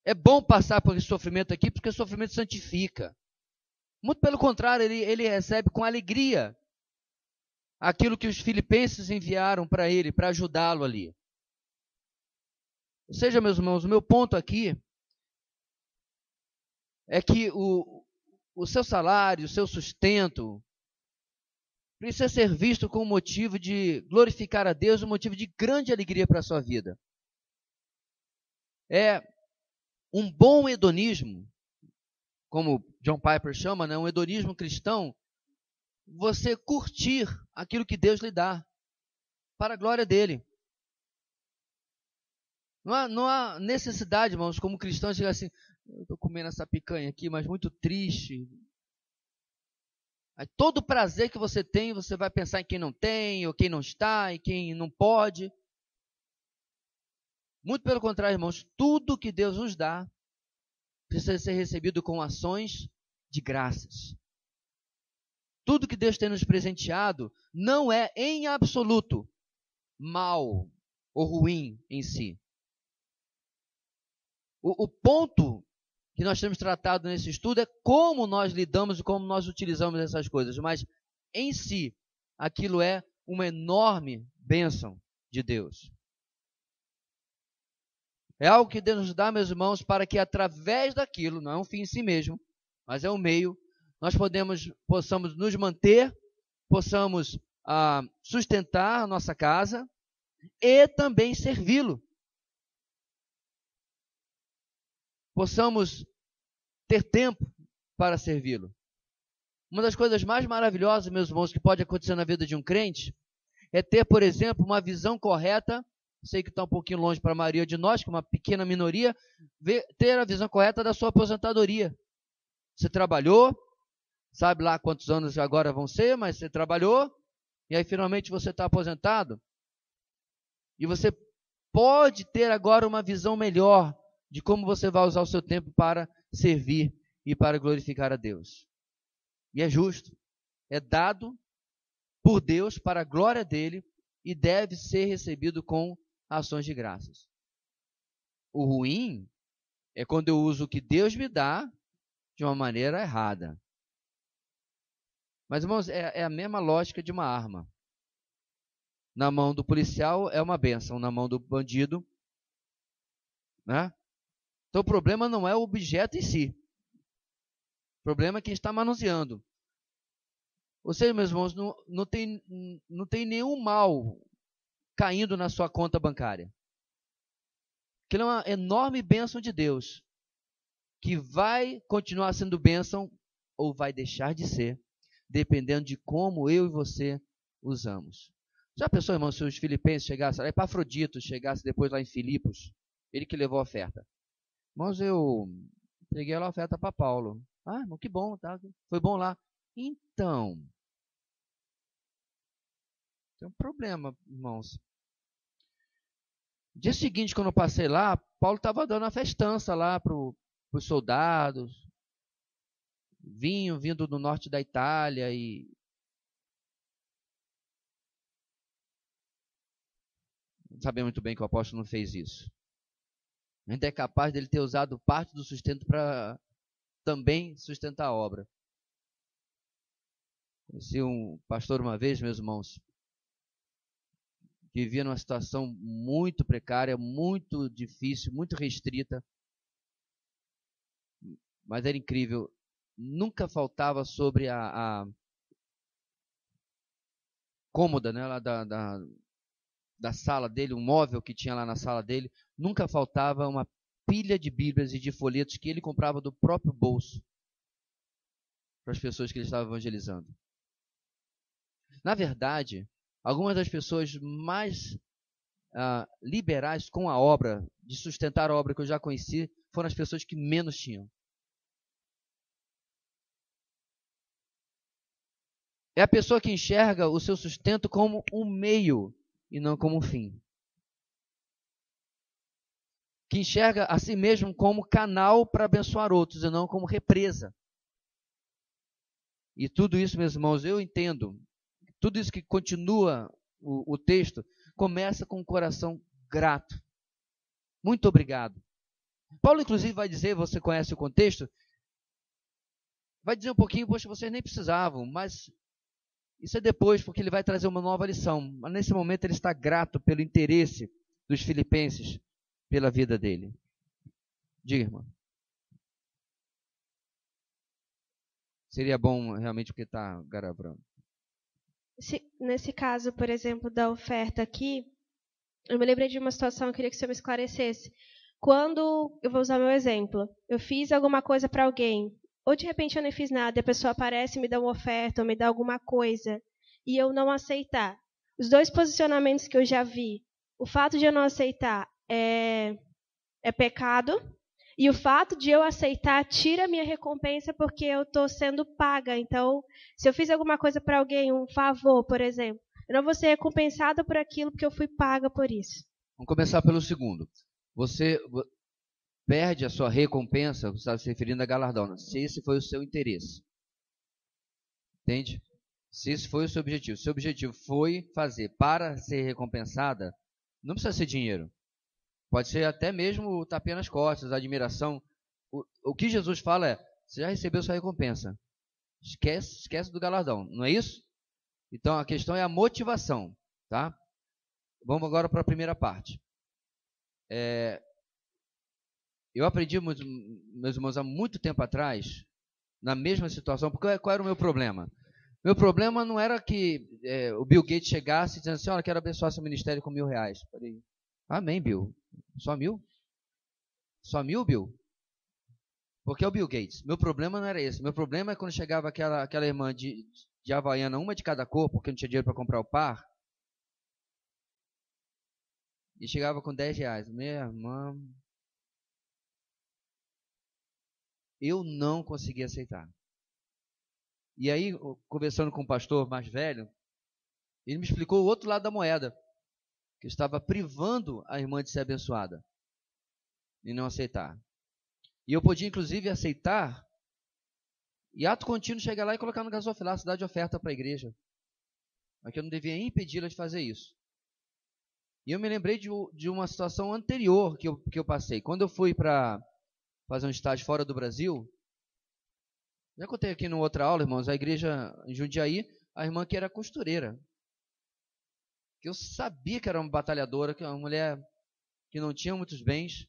Speaker 1: É bom passar por esse sofrimento aqui, porque o sofrimento santifica. Muito pelo contrário, ele recebe com alegria aquilo que os filipenses enviaram para ele, para ajudá-lo ali. Ou seja, meus irmãos, o meu ponto aqui é que o seu salário, o seu sustento, precisa ser visto como motivo de glorificar a Deus, um motivo de grande alegria para a sua vida. É um bom hedonismo, como John Piper chama, né? Um hedonismo cristão, você curtir aquilo que Deus lhe dá, para a glória dele. Não há necessidade, irmãos, como cristãos, chegar assim, eu estou comendo essa picanha aqui, mas muito triste. Aí, todo prazer que você tem, você vai pensar em quem não tem, ou quem não está, em quem não pode. Muito pelo contrário, irmãos, tudo que Deus nos dá precisa ser recebido com ações de graças. Tudo que Deus tem nos presenteado não é, em absoluto, mal ou ruim em si. O ponto que nós temos tratado nesse estudo é como nós lidamos e como nós utilizamos essas coisas. Mas, em si, aquilo é uma enorme bênção de Deus. É algo que Deus nos dá, meus irmãos, para que através daquilo, não é um fim em si mesmo, mas é um meio, nós possamos nos manter, possamos sustentar a nossa casa e também servi-lo. possamos ter tempo para servi-lo. Uma das coisas mais maravilhosas, meus irmãos, que pode acontecer na vida de um crente, é ter, por exemplo, uma visão correta, sei que está um pouquinho longe para a maioria de nós, que é uma pequena minoria, ter a visão correta da sua aposentadoria. Você trabalhou, sabe lá quantos anos agora vão ser, mas você trabalhou, e aí finalmente você está aposentado. E você pode ter agora uma visão melhor de como você vai usar o seu tempo para servir e para glorificar a Deus. E é justo, é dado por Deus para a glória dele e deve ser recebido com ações de graças. O ruim é quando eu uso o que Deus me dá de uma maneira errada. Mas, irmãos, é a mesma lógica de uma arma. Na mão do policial é uma bênção, na mão do bandido, né? Então o problema não é o objeto em si. O problema é quem está manuseando. Ou seja, meus irmãos, não tem nenhum mal caindo na sua conta bancária. Aquilo é uma enorme bênção de Deus, que vai continuar sendo bênção ou vai deixar de ser, dependendo de como eu e você usamos. Já pensou, irmão, se os filipenses chegassem, Epafrodito chegasse depois lá em Filipos, ele que levou a oferta. Irmãos, eu entreguei a oferta para Paulo. Ah, irmão, que bom, tá? Foi bom lá. Então, tem um problema, irmãos. Dia seguinte, quando eu passei lá, Paulo estava dando uma festança lá para os soldados, vinho vindo do norte da Itália e não sabemos muito bem que o apóstolo não fez isso. Ainda é capaz dele ter usado parte do sustento para também sustentar a obra. Conheci um pastor uma vez, meus irmãos, que vivia numa situação muito precária, muito difícil, muito restrita, mas era incrível. Nunca faltava sobre a cômoda, né, lá da sala dele, um móvel que tinha lá na sala dele, nunca faltava uma pilha de Bíblias e de folhetos que ele comprava do próprio bolso para as pessoas que ele estava evangelizando. Na verdade, algumas das pessoas mais liberais com a obra, de sustentar a obra que eu já conheci, foram as pessoas que menos tinham. É a pessoa que enxerga o seu sustento como um meio e não como um fim. Que enxerga a si mesmo como canal para abençoar outros e não como represa. E tudo isso, meus irmãos, eu entendo. Tudo isso que continua o texto, começa com um coração grato. Muito obrigado. Paulo, inclusive, vai dizer, você conhece o contexto, vai dizer um pouquinho, poxa, vocês nem precisavam, mas isso é depois, porque ele vai trazer uma nova lição. Mas nesse momento ele está grato pelo interesse dos filipenses pela vida dele. Diga, irmão. Seria bom realmente porque está garabrando.
Speaker 2: Nesse caso, por exemplo, da oferta aqui, eu me lembrei de uma situação, eu queria que o senhor me esclarecesse. Quando, eu vou usar meu exemplo, eu fiz alguma coisa para alguém, ou de repente eu nem fiz nada, e a pessoa aparece e me dá uma oferta, ou me dá alguma coisa, e eu não aceitar. Os dois posicionamentos que eu já vi, o fato de eu não aceitar é pecado, e o fato de eu aceitar tira a minha recompensa porque eu estou sendo paga. Então, se eu fiz alguma coisa para alguém, um favor, por exemplo, eu não vou ser recompensada por aquilo porque eu fui paga por isso.
Speaker 1: Vamos começar pelo segundo. Você perde a sua recompensa, você está se referindo a galardão, se esse foi o seu interesse. Entende? Se esse foi o seu objetivo. Se o seu objetivo foi fazer para ser recompensada, não precisa ser dinheiro. Pode ser até mesmo o tapinha nas costas, a admiração. O que Jesus fala é, você já recebeu sua recompensa. Esquece do galardão, não é isso? Então a questão é a motivação, tá? Vamos agora para a primeira parte. Eu aprendi, meus irmãos, há muito tempo atrás, na mesma situação, porque qual era o meu problema? Meu problema não era que o Bill Gates chegasse dizendo assim, olha, quero abençoar seu ministério com R$1.000. Falei, amém, Bill. Só 1.000? Só 1.000, Bill? Porque é o Bill Gates. Meu problema não era esse. Meu problema é quando chegava aquela irmã de Havaiana, uma de cada cor, porque não tinha dinheiro para comprar o par, e chegava com 10 reais. Minha irmã, eu não conseguia aceitar. E aí, conversando com um pastor mais velho, ele me explicou o outro lado da moeda, que eu estava privando a irmã de ser abençoada e não aceitar. E eu podia, inclusive, aceitar e, ato contínuo, chegar lá e colocar no gasofilaço, dar de oferta para a igreja. Mas que eu não devia impedi-la de fazer isso. E eu me lembrei de uma situação anterior que eu passei. Quando eu fui para fazer um estágio fora do Brasil, já contei aqui numa outra aula, irmãos, a igreja em Jundiaí, a irmã que era costureira. Que eu sabia que era uma batalhadora, que era uma mulher que não tinha muitos bens.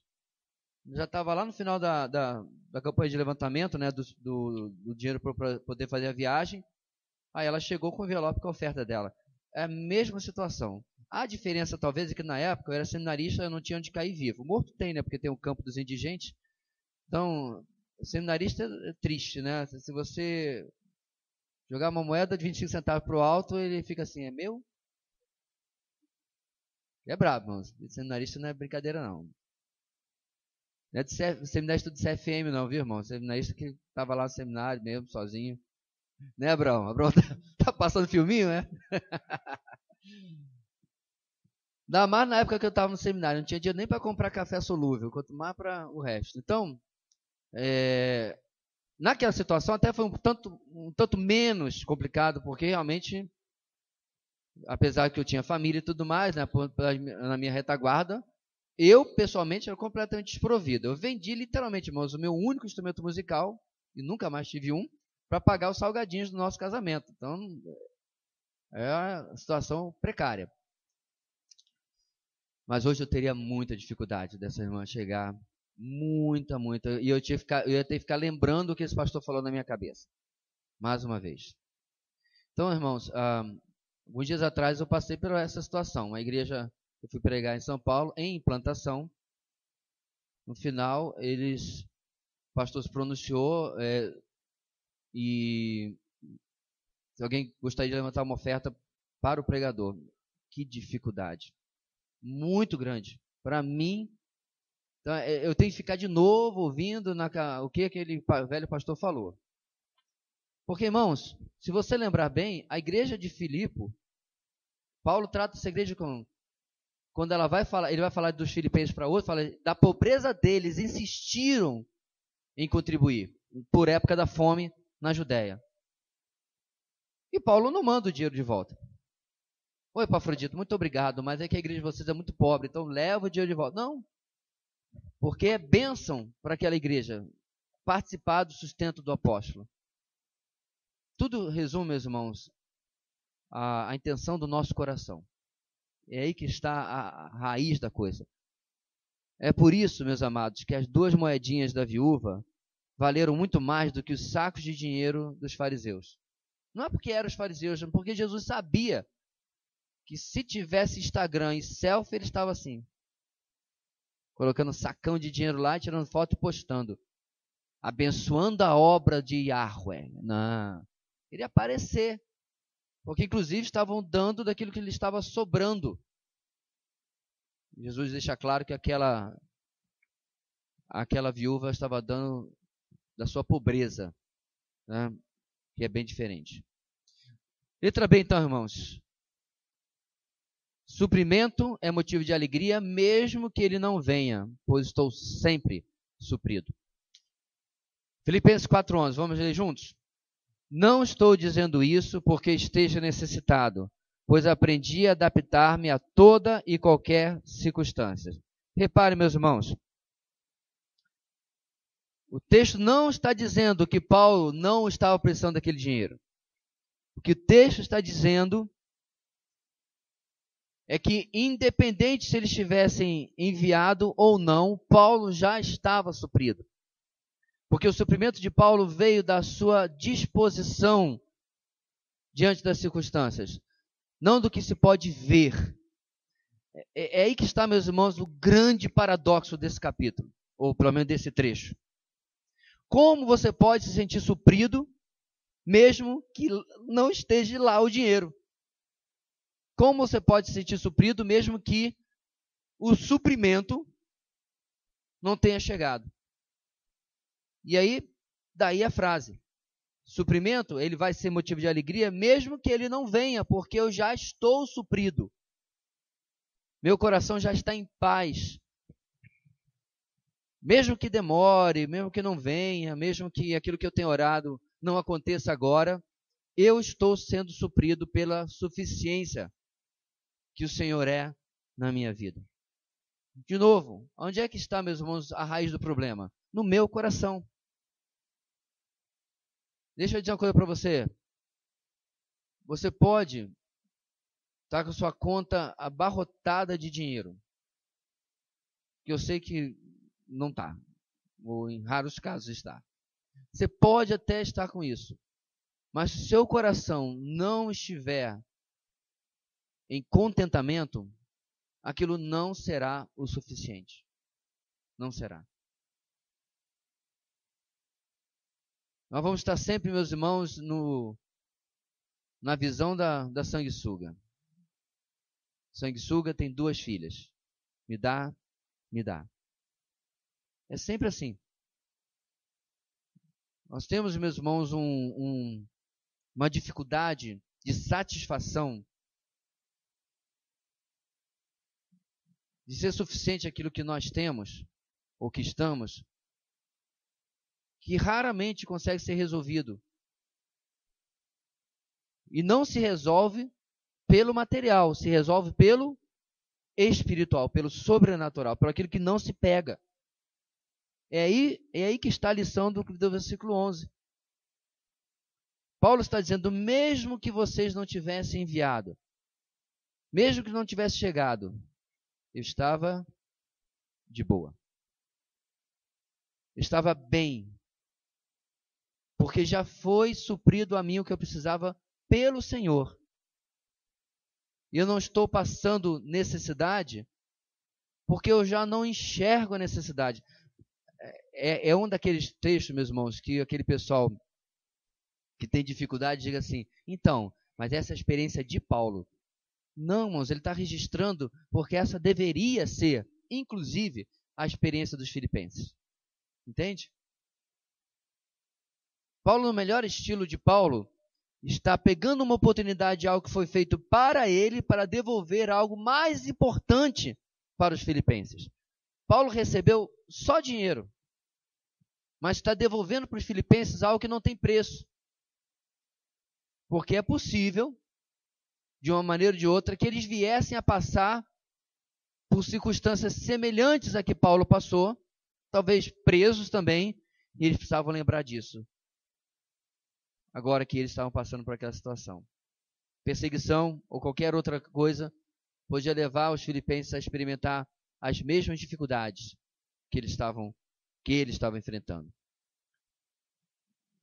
Speaker 1: Já estava lá no final da campanha de levantamento, né, do dinheiro para poder fazer a viagem. Aí ela chegou com o envelope com a oferta dela. É a mesma situação. A diferença, talvez, é que na época eu era seminarista, eu não tinha onde cair vivo. Morto tem, né? Porque tem o campo dos indigentes. Então, seminarista é triste, né? Se você jogar uma moeda de 25 centavos para o alto, ele fica assim, é meu? É brabo, mano. Seminarista não é brincadeira, não. Não é seminarista do CFM, não, viu, irmão? Seminarista que estava lá no seminário mesmo, sozinho. Né, Abraão? Abraão tá passando filminho, né? Ainda mais na época que eu estava no seminário, não tinha dinheiro nem para comprar café solúvel, quanto mais para o resto. Então, naquela situação até foi um tanto menos complicado, porque realmente, apesar que eu tinha família e tudo mais, né, na minha retaguarda, eu, pessoalmente, era completamente desprovido. Eu vendi, literalmente, irmãos, o meu único instrumento musical, e nunca mais tive um, para pagar os salgadinhos do nosso casamento. Então, é uma situação precária. Mas hoje eu teria muita dificuldade dessa irmã chegar, muita, e eu ia ter que ficar lembrando o que esse pastor falou na minha cabeça, mais uma vez. Então, irmãos, alguns dias atrás eu passei por essa situação. Uma igreja, eu fui pregar em São Paulo, em implantação. No final, o pastor se pronunciou e se alguém gostaria de levantar uma oferta para o pregador. Que dificuldade. Muito grande. Para mim, então, eu tenho que ficar de novo ouvindo o que aquele velho pastor falou. Porque, irmãos, se você lembrar bem, a igreja de Filipe, Paulo trata essa igreja quando ele vai falar dos filipenses para outro, fala da pobreza deles, insistiram em contribuir por época da fome na Judéia. E Paulo não manda o dinheiro de volta. Oi, Epafrodito, muito obrigado, mas é que a igreja de vocês é muito pobre, então leva o dinheiro de volta. Não, porque é bênção para aquela igreja participar do sustento do apóstolo. Tudo resume, meus irmãos, a intenção do nosso coração. É aí que está a raiz da coisa. É por isso, meus amados, que as 2 moedinhas da viúva valeram muito mais do que os sacos de dinheiro dos fariseus. Não é porque eram os fariseus, mas porque Jesus sabia que se tivesse Instagram e selfie, ele estava assim, colocando sacão de dinheiro lá, tirando foto e postando, abençoando a obra de Yahweh. Não, ele ia aparecer, porque inclusive estavam dando daquilo que lhe estava sobrando. Jesus deixa claro que aquela viúva estava dando da sua pobreza, né? Que é bem diferente. Letra B, então, irmãos. Suprimento é motivo de alegria, mesmo que ele não venha, pois estou sempre suprido. Filipenses 4:11, vamos ler juntos? Não estou dizendo isso porque esteja necessitado, pois aprendi a adaptar-me a toda e qualquer circunstância. Repare, meus irmãos, o texto não está dizendo que Paulo não estava precisando daquele dinheiro. O que o texto está dizendo é que, independente se eles tivessem enviado ou não, Paulo já estava suprido. Porque o suprimento de Paulo veio da sua disposição diante das circunstâncias, não do que se pode ver. É aí que está, meus irmãos, o grande paradoxo desse capítulo, ou pelo menos desse trecho. Como você pode se sentir suprido, mesmo que não esteja lá o dinheiro? Como você pode se sentir suprido, mesmo que o suprimento não tenha chegado? E aí, daí a frase. Suprimento, ele vai ser motivo de alegria, mesmo que ele não venha, porque eu já estou suprido. Meu coração já está em paz. Mesmo que demore, mesmo que não venha, mesmo que aquilo que eu tenho orado não aconteça agora, eu estou sendo suprido pela suficiência que o Senhor é na minha vida. De novo, onde é que está, meus irmãos, a raiz do problema? No meu coração. Deixa eu dizer uma coisa para você. Você pode estar com sua conta abarrotada de dinheiro, que eu sei que não está, ou em raros casos está. Você pode até estar com isso, mas se seu coração não estiver em contentamento, aquilo não será o suficiente. Não será. Nós vamos estar sempre, meus irmãos, na visão da sanguessuga. Sanguessuga tem 2 filhas. Me dá, me dá. É sempre assim. Nós temos, meus irmãos, uma dificuldade de satisfação, de ser suficiente aquilo que nós temos, ou que estamos, que raramente consegue ser resolvido. E não se resolve pelo material, se resolve pelo espiritual, pelo sobrenatural, pelo aquilo que não se pega. É aí que está a lição do versículo 11. Paulo está dizendo, mesmo que vocês não tivessem enviado, mesmo que não tivesse chegado, eu estava de boa. Eu estava bem. Porque já foi suprido a mim o que eu precisava pelo Senhor. E eu não estou passando necessidade, porque eu já não enxergo a necessidade. É um daqueles textos, meus irmãos, que aquele pessoal que tem dificuldade diga assim, então, mas essa é a experiência de Paulo. Não, irmãos, ele está registrando porque essa deveria ser, inclusive, a experiência dos filipenses. Entende? Paulo, no melhor estilo de Paulo, está pegando uma oportunidade de algo que foi feito para ele, para devolver algo mais importante para os filipenses. Paulo recebeu só dinheiro, mas está devolvendo para os filipenses algo que não tem preço. Porque é possível, de uma maneira ou de outra, que eles viessem a passar por circunstâncias semelhantes a que Paulo passou, talvez presos também, e eles precisavam lembrar disso. Agora que eles estavam passando por aquela situação. Perseguição ou qualquer outra coisa podia levar os filipenses a experimentar as mesmas dificuldades que eles estavam enfrentando.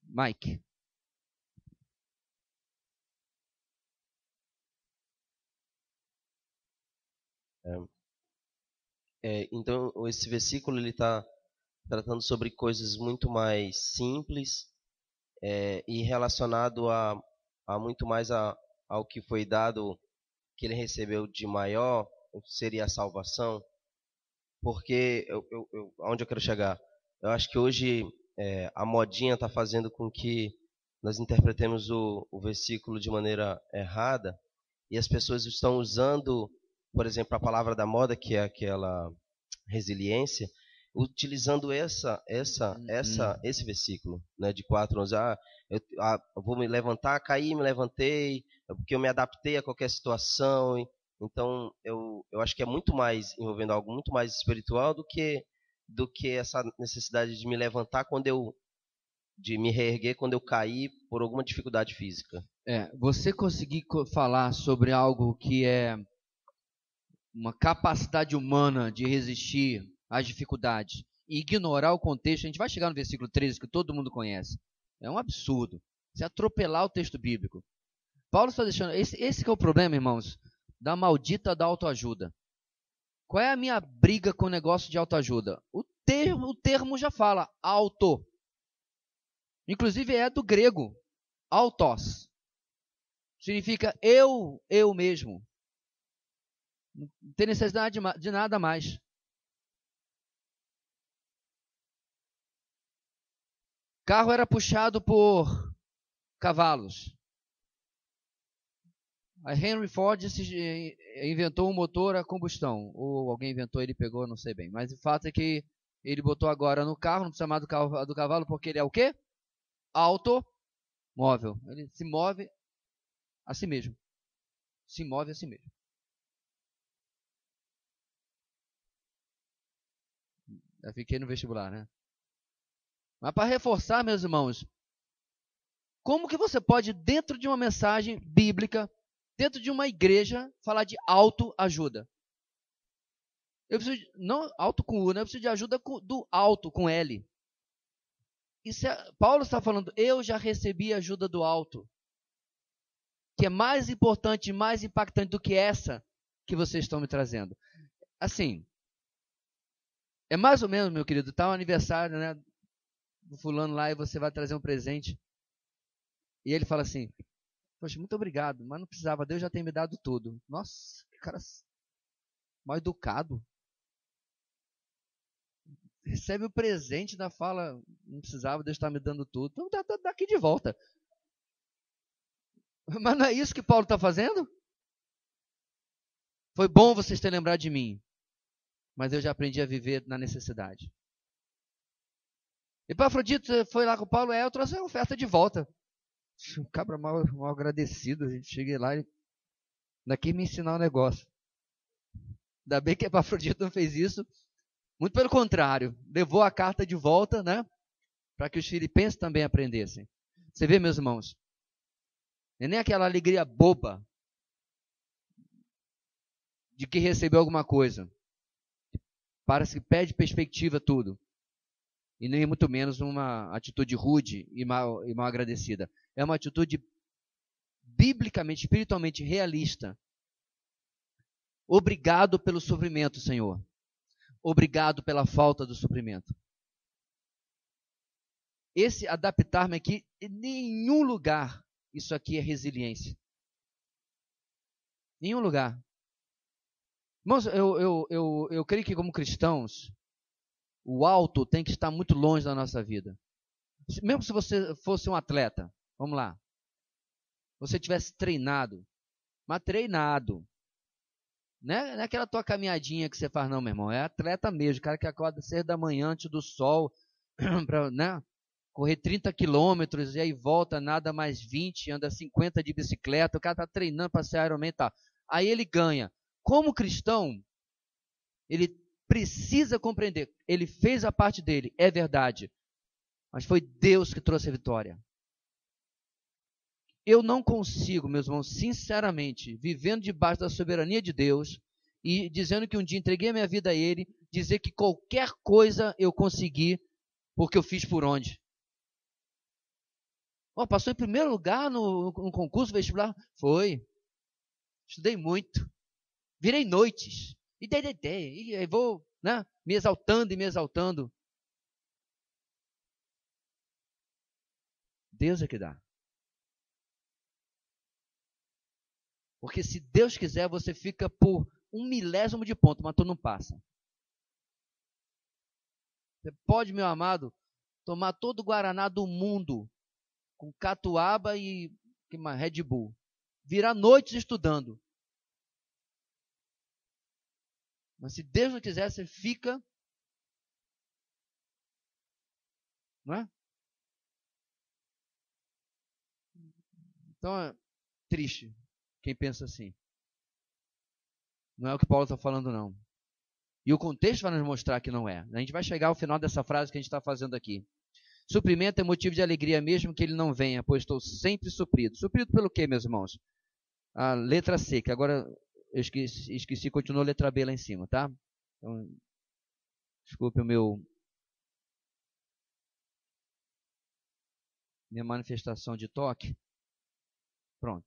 Speaker 1: Mike.
Speaker 3: Então, esse versículo ele está tratando sobre coisas muito mais simples e relacionado a muito mais ao que foi dado, que ele recebeu de maior, seria a salvação. Porque, onde eu quero chegar? Eu acho que hoje a modinha está fazendo com que nós interpretemos o versículo de maneira errada, e as pessoas estão usando, por exemplo, a palavra da moda, que é aquela resiliência, utilizando esse versículo, né, de 4:11. Eu vou me levantar, caí, me levantei, porque eu me adaptei a qualquer situação. Então, eu acho que é muito mais envolvendo algo muito mais espiritual do que essa necessidade de me levantar de me reerguer quando eu caí por alguma dificuldade física.
Speaker 1: Você conseguir falar sobre algo que é uma capacidade humana de resistir às dificuldades e ignorar o contexto, a gente vai chegar no versículo 13 que todo mundo conhece. É um absurdo. Você atropelar o texto bíblico. Paulo está deixando... Esse que é o problema, irmãos, da maldita da autoajuda. Qual é a minha briga com o negócio de autoajuda? O termo já fala, auto. Inclusive é do grego, autos. Significa eu mesmo. Não tem necessidade de nada mais. Carro era puxado por cavalos. A Henry Ford inventou um motor a combustão. Ou alguém inventou, ele pegou, não sei bem. Mas o fato é que ele botou agora no carro, não precisa mais do cavalo, porque ele é o quê? Automóvel. Ele se move a si mesmo. Se move a si mesmo. Já fiquei no vestibular, né? Mas para reforçar, meus irmãos, como que você pode, dentro de uma mensagem bíblica, dentro de uma igreja, falar de autoajuda? Eu preciso de, não auto com U, né? Eu preciso de ajuda do alto, com L. Paulo está falando, eu já recebi ajuda do alto, que é mais importante e mais impactante do que essa que vocês estão me trazendo. Assim, é mais ou menos, meu querido, tá um aniversário, né, do fulano lá e você vai trazer um presente. E ele fala assim, poxa, muito obrigado, mas não precisava, Deus já tem me dado tudo. Nossa, que cara mal educado. Recebe o presente da fala, não precisava, Deus está me dando tudo. Então dá aqui de volta. Mas não é isso que Paulo está fazendo? Foi bom vocês terem lembrado de mim, mas eu já aprendi a viver na necessidade. Epafrodito foi lá com o Paulo, eu trouxe a oferta de volta. Um cabra mal agradecido, a gente cheguei lá e daqui me ensinar um negócio. Ainda bem que Epafrodito não fez isso. Muito pelo contrário, levou a carta de volta, né? Para que os filipenses também aprendessem. Você vê, meus irmãos, não é nem aquela alegria boba de que recebeu alguma coisa. Parece que perde perspectiva tudo. E nem muito menos uma atitude rude e mal agradecida. É uma atitude biblicamente, espiritualmente realista. Obrigado pelo sofrimento, Senhor. Obrigado pela falta do suprimento. Esse adaptar-me aqui, em nenhum lugar, isso aqui é resiliência. Nenhum lugar. Irmãos, eu creio que como cristãos, o alto tem que estar muito longe da nossa vida. Mesmo se você fosse um atleta, vamos lá. Você tivesse treinado, mas treinado. Não é aquela tua caminhadinha que você faz, não, meu irmão. É atleta mesmo, cara que acorda 6 da manhã antes do sol, para, né, correr 30 quilômetros e aí volta, nada mais 20, anda 50 de bicicleta. O cara está treinando para ser Ironman, tá. Aí ele ganha. Como cristão, ele precisa compreender. Ele fez a parte dele, é verdade. Mas foi Deus que trouxe a vitória. Eu não consigo, meus irmãos, sinceramente, vivendo debaixo da soberania de Deus e dizendo que um dia entreguei a minha vida a Ele, dizer que qualquer coisa eu consegui porque eu fiz por onde. Passou em primeiro lugar no concurso vestibular? Foi. Estudei muito. Virei noites. E aí vou, né, me exaltando e me exaltando. Deus é que dá. Porque se Deus quiser, você fica por 1/1000 de ponto, mas tu não passa. Você pode, meu amado, tomar todo o Guaraná do mundo, com catuaba e Red Bull. Virar noites estudando. Mas se Deus não quiser, você fica... Não é? Então é triste quem pensa assim. Não é o que Paulo está falando, não. E o contexto vai nos mostrar que não é. A gente vai chegar ao final dessa frase que a gente está fazendo aqui. Suprimento é motivo de alegria mesmo que ele não venha, pois estou sempre suprido. Suprido pelo quê, meus irmãos? A letra C, que agora eu esqueci, continuou a letra B lá em cima, tá? Então, desculpe minha manifestação de toque. Pronto.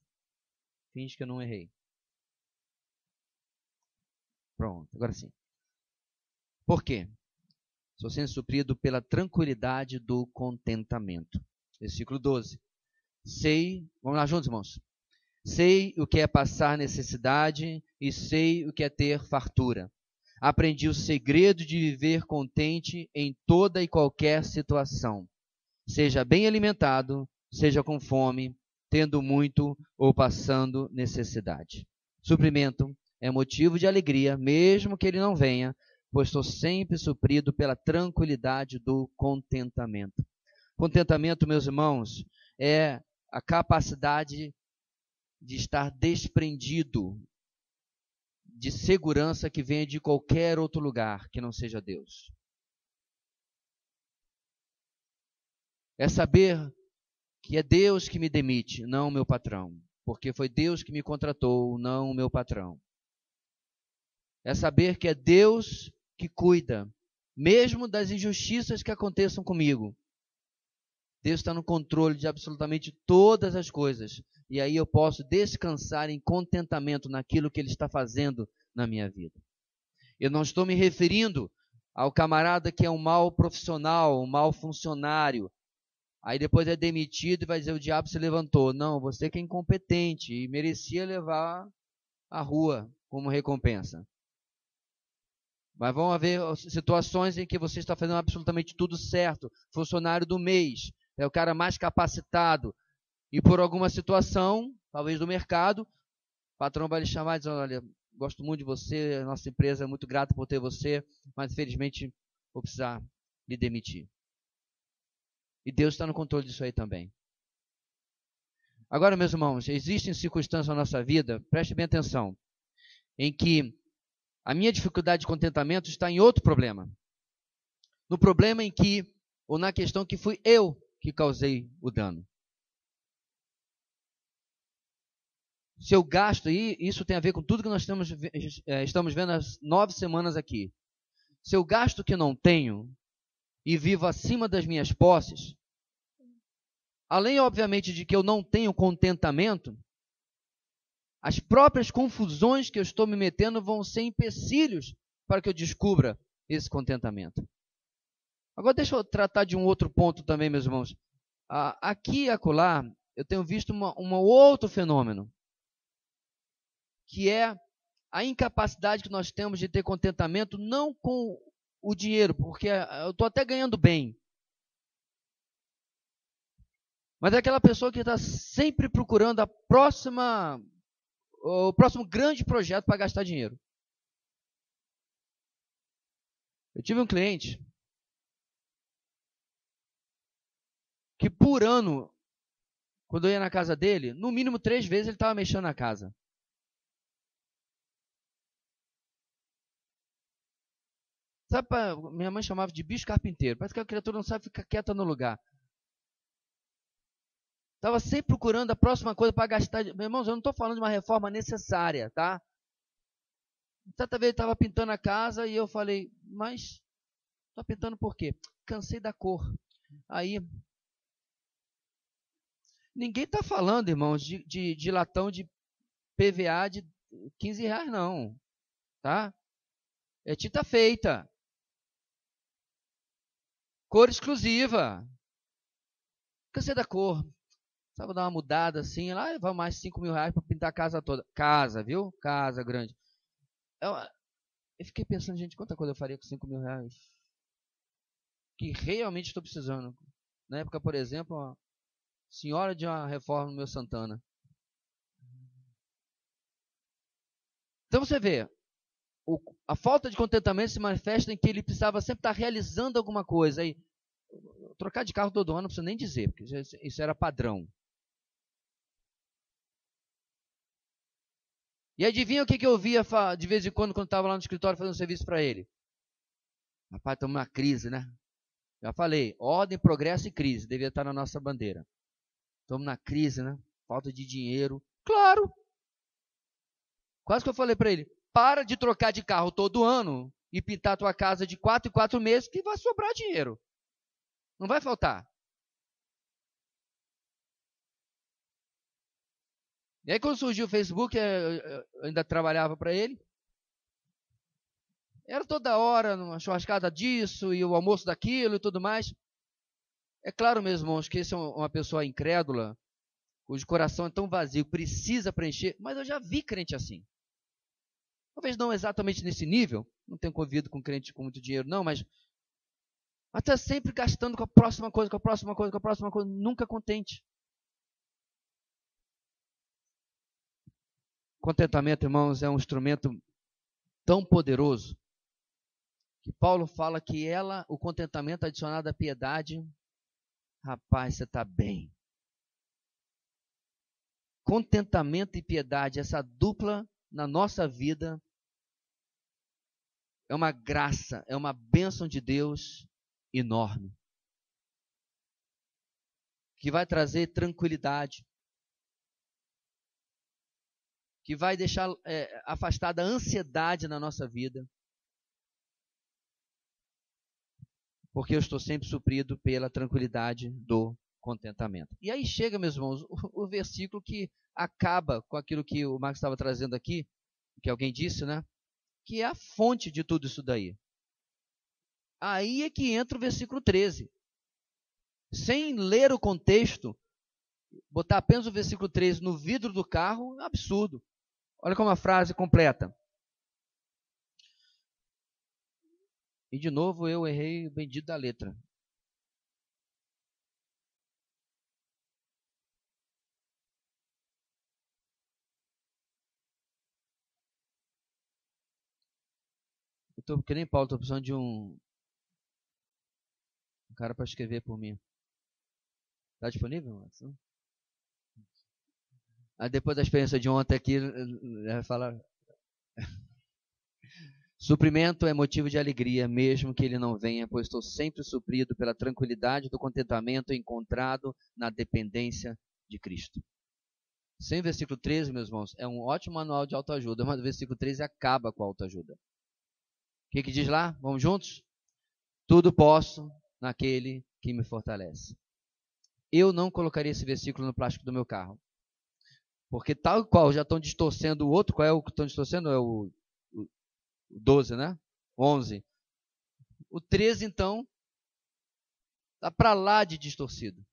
Speaker 1: Finge que eu não errei. Pronto, agora sim. Por quê? Estou sendo suprido pela tranquilidade do contentamento. Versículo 12. Sei, vamos lá juntos, irmãos. Sei o que é passar necessidade e sei o que é ter fartura. Aprendi o segredo de viver contente em toda e qualquer situação. Seja bem alimentado, seja com fome, tendo muito ou passando necessidade. Suprimento é motivo de alegria, mesmo que ele não venha, pois estou sempre suprido pela tranquilidade do contentamento. Contentamento, meus irmãos, é a capacidade de estar desprendido de segurança que venha de qualquer outro lugar que não seja Deus. É saber que é Deus que me demite, não o meu patrão, porque foi Deus que me contratou, não o meu patrão. É saber que é Deus que cuida, mesmo das injustiças que aconteçam comigo. Deus está no controle de absolutamente todas as coisas. E aí eu posso descansar em contentamento naquilo que Ele está fazendo na minha vida. Eu não estou me referindo ao camarada que é um mau profissional, um mau funcionário. Aí depois é demitido e vai dizer o diabo se levantou. Não, você que é incompetente e merecia levar à rua como recompensa. Mas vão haver situações em que você está fazendo absolutamente tudo certo. Funcionário do mês, é o cara mais capacitado. E por alguma situação, talvez do mercado, o patrão vai lhe chamar e dizer, olha, gosto muito de você, nossa empresa é muito grata por ter você, mas infelizmente vou precisar lhe demitir. E Deus está no controle disso aí também. Agora, meus irmãos, existem circunstâncias na nossa vida, preste bem atenção, em que a minha dificuldade de contentamento está em outro problema. No problema em que, ou na questão que fui eu que causei o dano. Se eu gasto, e isso tem a ver com tudo que nós estamos vendo as 9 semanas aqui. Se eu gasto o que não tenho e vivo acima das minhas posses, além, obviamente, de que eu não tenho contentamento, as próprias confusões que eu estou me metendo vão ser empecilhos para que eu descubra esse contentamento. Agora deixa eu tratar de um outro ponto também, meus irmãos. Aqui e acolá, eu tenho visto um outro fenômeno, que é a incapacidade que nós temos de ter contentamento não com o dinheiro, porque eu estou até ganhando bem. Mas é aquela pessoa que está sempre procurando o próximo grande projeto para gastar dinheiro. Eu tive um cliente que por ano, quando eu ia na casa dele, no mínimo 3 vezes ele estava mexendo na casa. Sabe, minha mãe chamava de bicho carpinteiro. Parece que a criatura não sabe ficar quieta no lugar. Estava sempre procurando a próxima coisa para gastar. Meus irmãos, eu não estou falando de uma reforma necessária, tá? Certa vez ele estava pintando a casa e eu falei, mas está pintando por quê? Cansei da cor. Aí, ninguém está falando, irmãos, de latão de PVA de R$15, não. Tá? É tinta feita. Cor exclusiva. Cansei da cor. Só vou dar uma mudada assim. Lá vai mais R$5.000 para pintar a casa toda. Casa, viu? Casa grande. Eu fiquei pensando, gente, quanta coisa eu faria com R$5.000? Que realmente estou precisando. Na época, por exemplo, a senhora de uma reforma no meu Santana. Então você vê, a falta de contentamento se manifesta em que ele precisava sempre estar realizando alguma coisa. Aí, trocar de carro todo ano não precisa nem dizer, porque isso era padrão. E adivinha o que eu via de vez em quando estava lá no escritório fazendo serviço para ele? Rapaz, estamos numa crise, né? Já falei, ordem, progresso e crise, devia estar na nossa bandeira. Estamos na crise, né? Falta de dinheiro. Claro! Quase que eu falei para ele, para de trocar de carro todo ano e pintar a tua casa de 4 em 4 meses que vai sobrar dinheiro. Não vai faltar. E aí quando surgiu o Facebook, eu ainda trabalhava para ele. Era toda hora uma churrascada disso e o almoço daquilo e tudo mais. É claro, meus irmãos, que esse é uma pessoa incrédula, cujo coração é tão vazio, precisa preencher, mas eu já vi crente assim. Talvez não exatamente nesse nível, não tenho convivido com crente com muito dinheiro, não, mas está sempre gastando com a próxima coisa, com a próxima coisa, com a próxima coisa, nunca contente. Contentamento, irmãos, é um instrumento tão poderoso que Paulo fala que o contentamento adicionado à piedade, rapaz, você está bem. Contentamento e piedade, essa dupla na nossa vida, é uma graça, é uma bênção de Deus enorme, que vai trazer tranquilidade, que vai deixar afastada a ansiedade na nossa vida, porque eu estou sempre suprido pela tranquilidade do contentamento. E aí chega, meus irmãos, o versículo que acaba com aquilo que o Marcos estava trazendo aqui, que alguém disse, né? Que é a fonte de tudo isso daí. Aí é que entra o versículo 13. Sem ler o contexto, botar apenas o versículo 13 no vidro do carro é um absurdo. Olha como a frase completa. E de novo eu errei o bendito da letra. Eu estou que nem Paulo, estou precisando de um cara para escrever por mim. Está disponível, Marcos? Aí depois da experiência de ontem aqui, vai falar. Suprimento é motivo de alegria, mesmo que ele não venha, pois estou sempre suprido pela tranquilidade do contentamento encontrado na dependência de Cristo. Sem o versículo 13, meus irmãos, é um ótimo manual de autoajuda, mas o versículo 13 acaba com a autoajuda. O que diz lá? Vamos juntos? Tudo posso naquele que me fortalece. Eu não colocaria esse versículo no plástico do meu carro. Porque tal qual já estão distorcendo o outro, qual é o que estão distorcendo? É o 12, né? 11. O 13, então, está para lá de distorcido.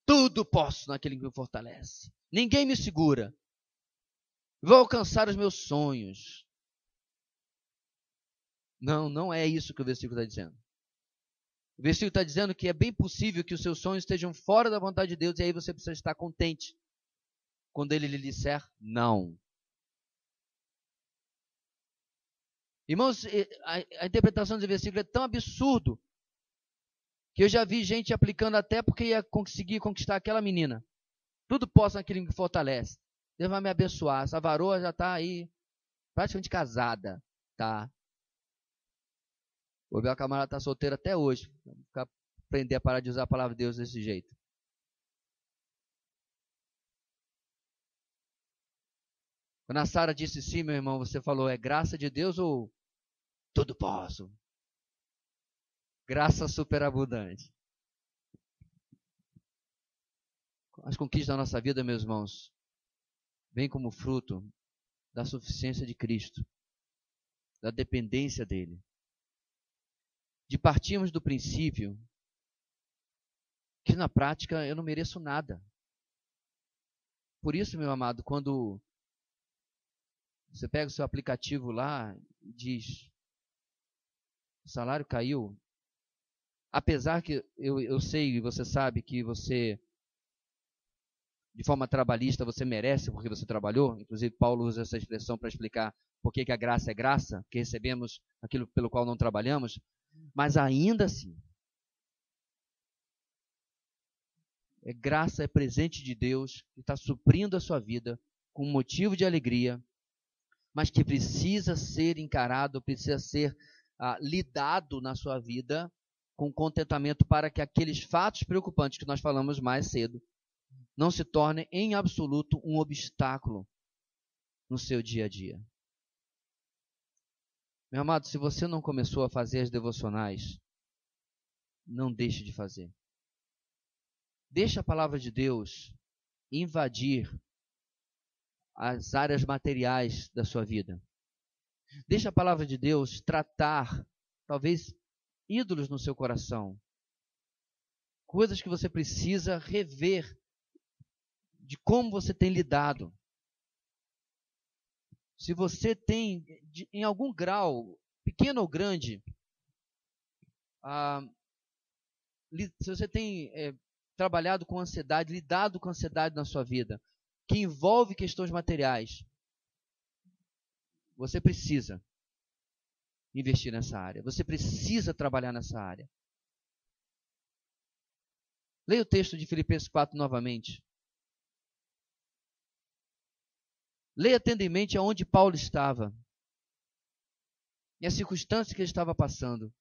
Speaker 1: Tudo posso naquele que me fortalece. Ninguém me segura. Vou alcançar os meus sonhos. Não é isso que o versículo está dizendo. O versículo está dizendo que é bem possível que os seus sonhos estejam fora da vontade de Deus e aí você precisa estar contente quando ele lhe disser não. Irmãos, a interpretação desse versículo é tão absurdo que eu já vi gente aplicando até porque ia conseguir conquistar aquela menina. Tudo posso naquele que me fortalece. Deus vai me abençoar. Essa varoa já está aí praticamente casada. Tá? O meu camarada está solteiro até hoje. Aprender a parar de usar a palavra de Deus desse jeito. Quando a Sara disse sim, meu irmão, você falou, é graça de Deus ou tudo posso? Graça superabundante. As conquistas da nossa vida, meus irmãos, vêm como fruto da suficiência de Cristo, da dependência dele. De partirmos do princípio que na prática eu não mereço nada. Por isso, meu amado, quando você pega o seu aplicativo lá e diz, o salário caiu, apesar que eu sei e você sabe que você, de forma trabalhista, você merece porque você trabalhou, inclusive Paulo usa essa expressão para explicar por que a graça é graça, que recebemos aquilo pelo qual não trabalhamos, mas ainda assim, graça é presente de Deus que está suprindo a sua vida com um motivo de alegria, mas que precisa ser encarado, precisa ser lidado na sua vida com contentamento para que aqueles fatos preocupantes que nós falamos mais cedo não se tornem em absoluto um obstáculo no seu dia a dia. Meu amado, se você não começou a fazer as devocionais, não deixe de fazer. Deixe a palavra de Deus invadir as áreas materiais da sua vida. Deixe a palavra de Deus tratar, talvez, ídolos no seu coração. coisas que você precisa rever de como você tem lidado. Se você tem, em algum grau, pequeno ou grande, se você tem trabalhado com ansiedade, lidado com ansiedade na sua vida, que envolve questões materiais, você precisa investir nessa área. Você precisa trabalhar nessa área. Leia o texto de Filipenses 4 novamente. Leia atentamente aonde Paulo estava e a circunstância que ele estava passando.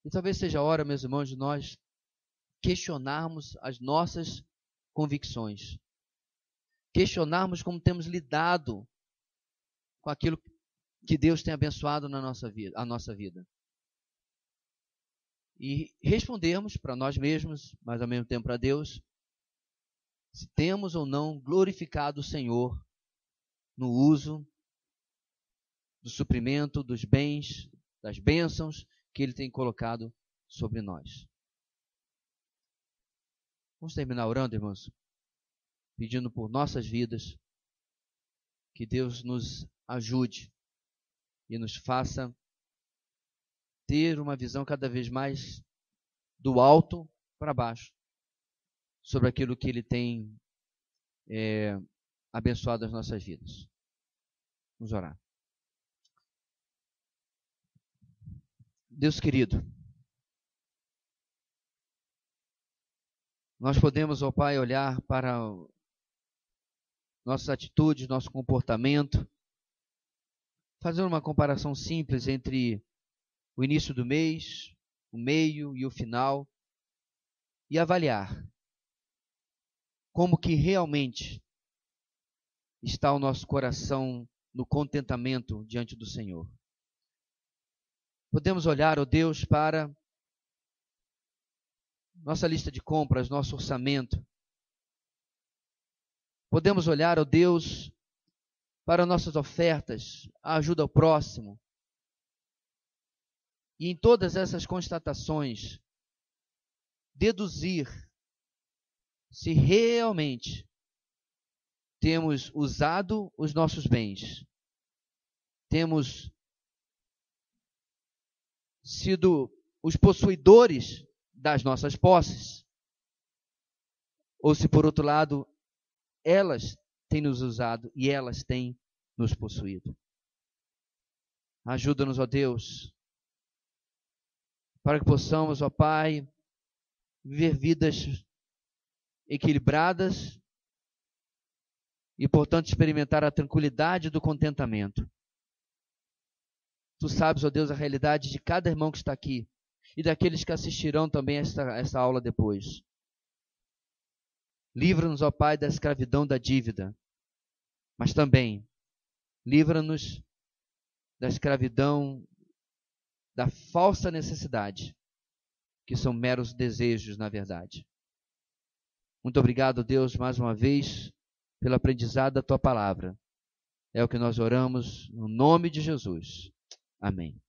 Speaker 1: E talvez seja a hora, meus irmãos, de nós questionarmos as nossas convicções. Questionarmos como temos lidado com aquilo que Deus tem abençoado na nossa vida, a nossa vida. E respondermos para nós mesmos, mas ao mesmo tempo para Deus, se temos ou não glorificado o Senhor no uso do suprimento, dos bens, das bênçãos que Ele tem colocado sobre nós. Vamos terminar orando, irmãos, pedindo por nossas vidas, que Deus nos ajude e nos faça ter uma visão cada vez mais do alto para baixo, sobre aquilo que Ele tem abençoado as nossas vidas. Vamos orar. Deus querido, nós podemos, ó Pai, olhar para nossas atitudes, nosso comportamento, fazer uma comparação simples entre o início do mês, o meio e o final, e avaliar como que realmente está o nosso coração no contentamento diante do Senhor. Podemos olhar, ó Deus, para nossa lista de compras, nosso orçamento. Podemos olhar, ó Deus, para nossas ofertas, a ajuda ao próximo. E em todas essas constatações, deduzir se realmente temos usado os nossos bens, temos sido os possuidores das nossas posses, ou se por outro lado, elas têm nos usado e elas têm nos possuído. Ajuda-nos, ó Deus, para que possamos, ó Pai, viver vidas equilibradas e, portanto, experimentar a tranquilidade do contentamento. Tu sabes, ó Deus, a realidade de cada irmão que está aqui e daqueles que assistirão também esta aula depois. Livra-nos, ó Pai, da escravidão da dívida, mas também livra-nos da escravidão da falsa necessidade, que são meros desejos, na verdade. Muito obrigado, Deus, mais uma vez, pelo aprendizado da Tua palavra. É o que nós oramos no nome de Jesus. Amém.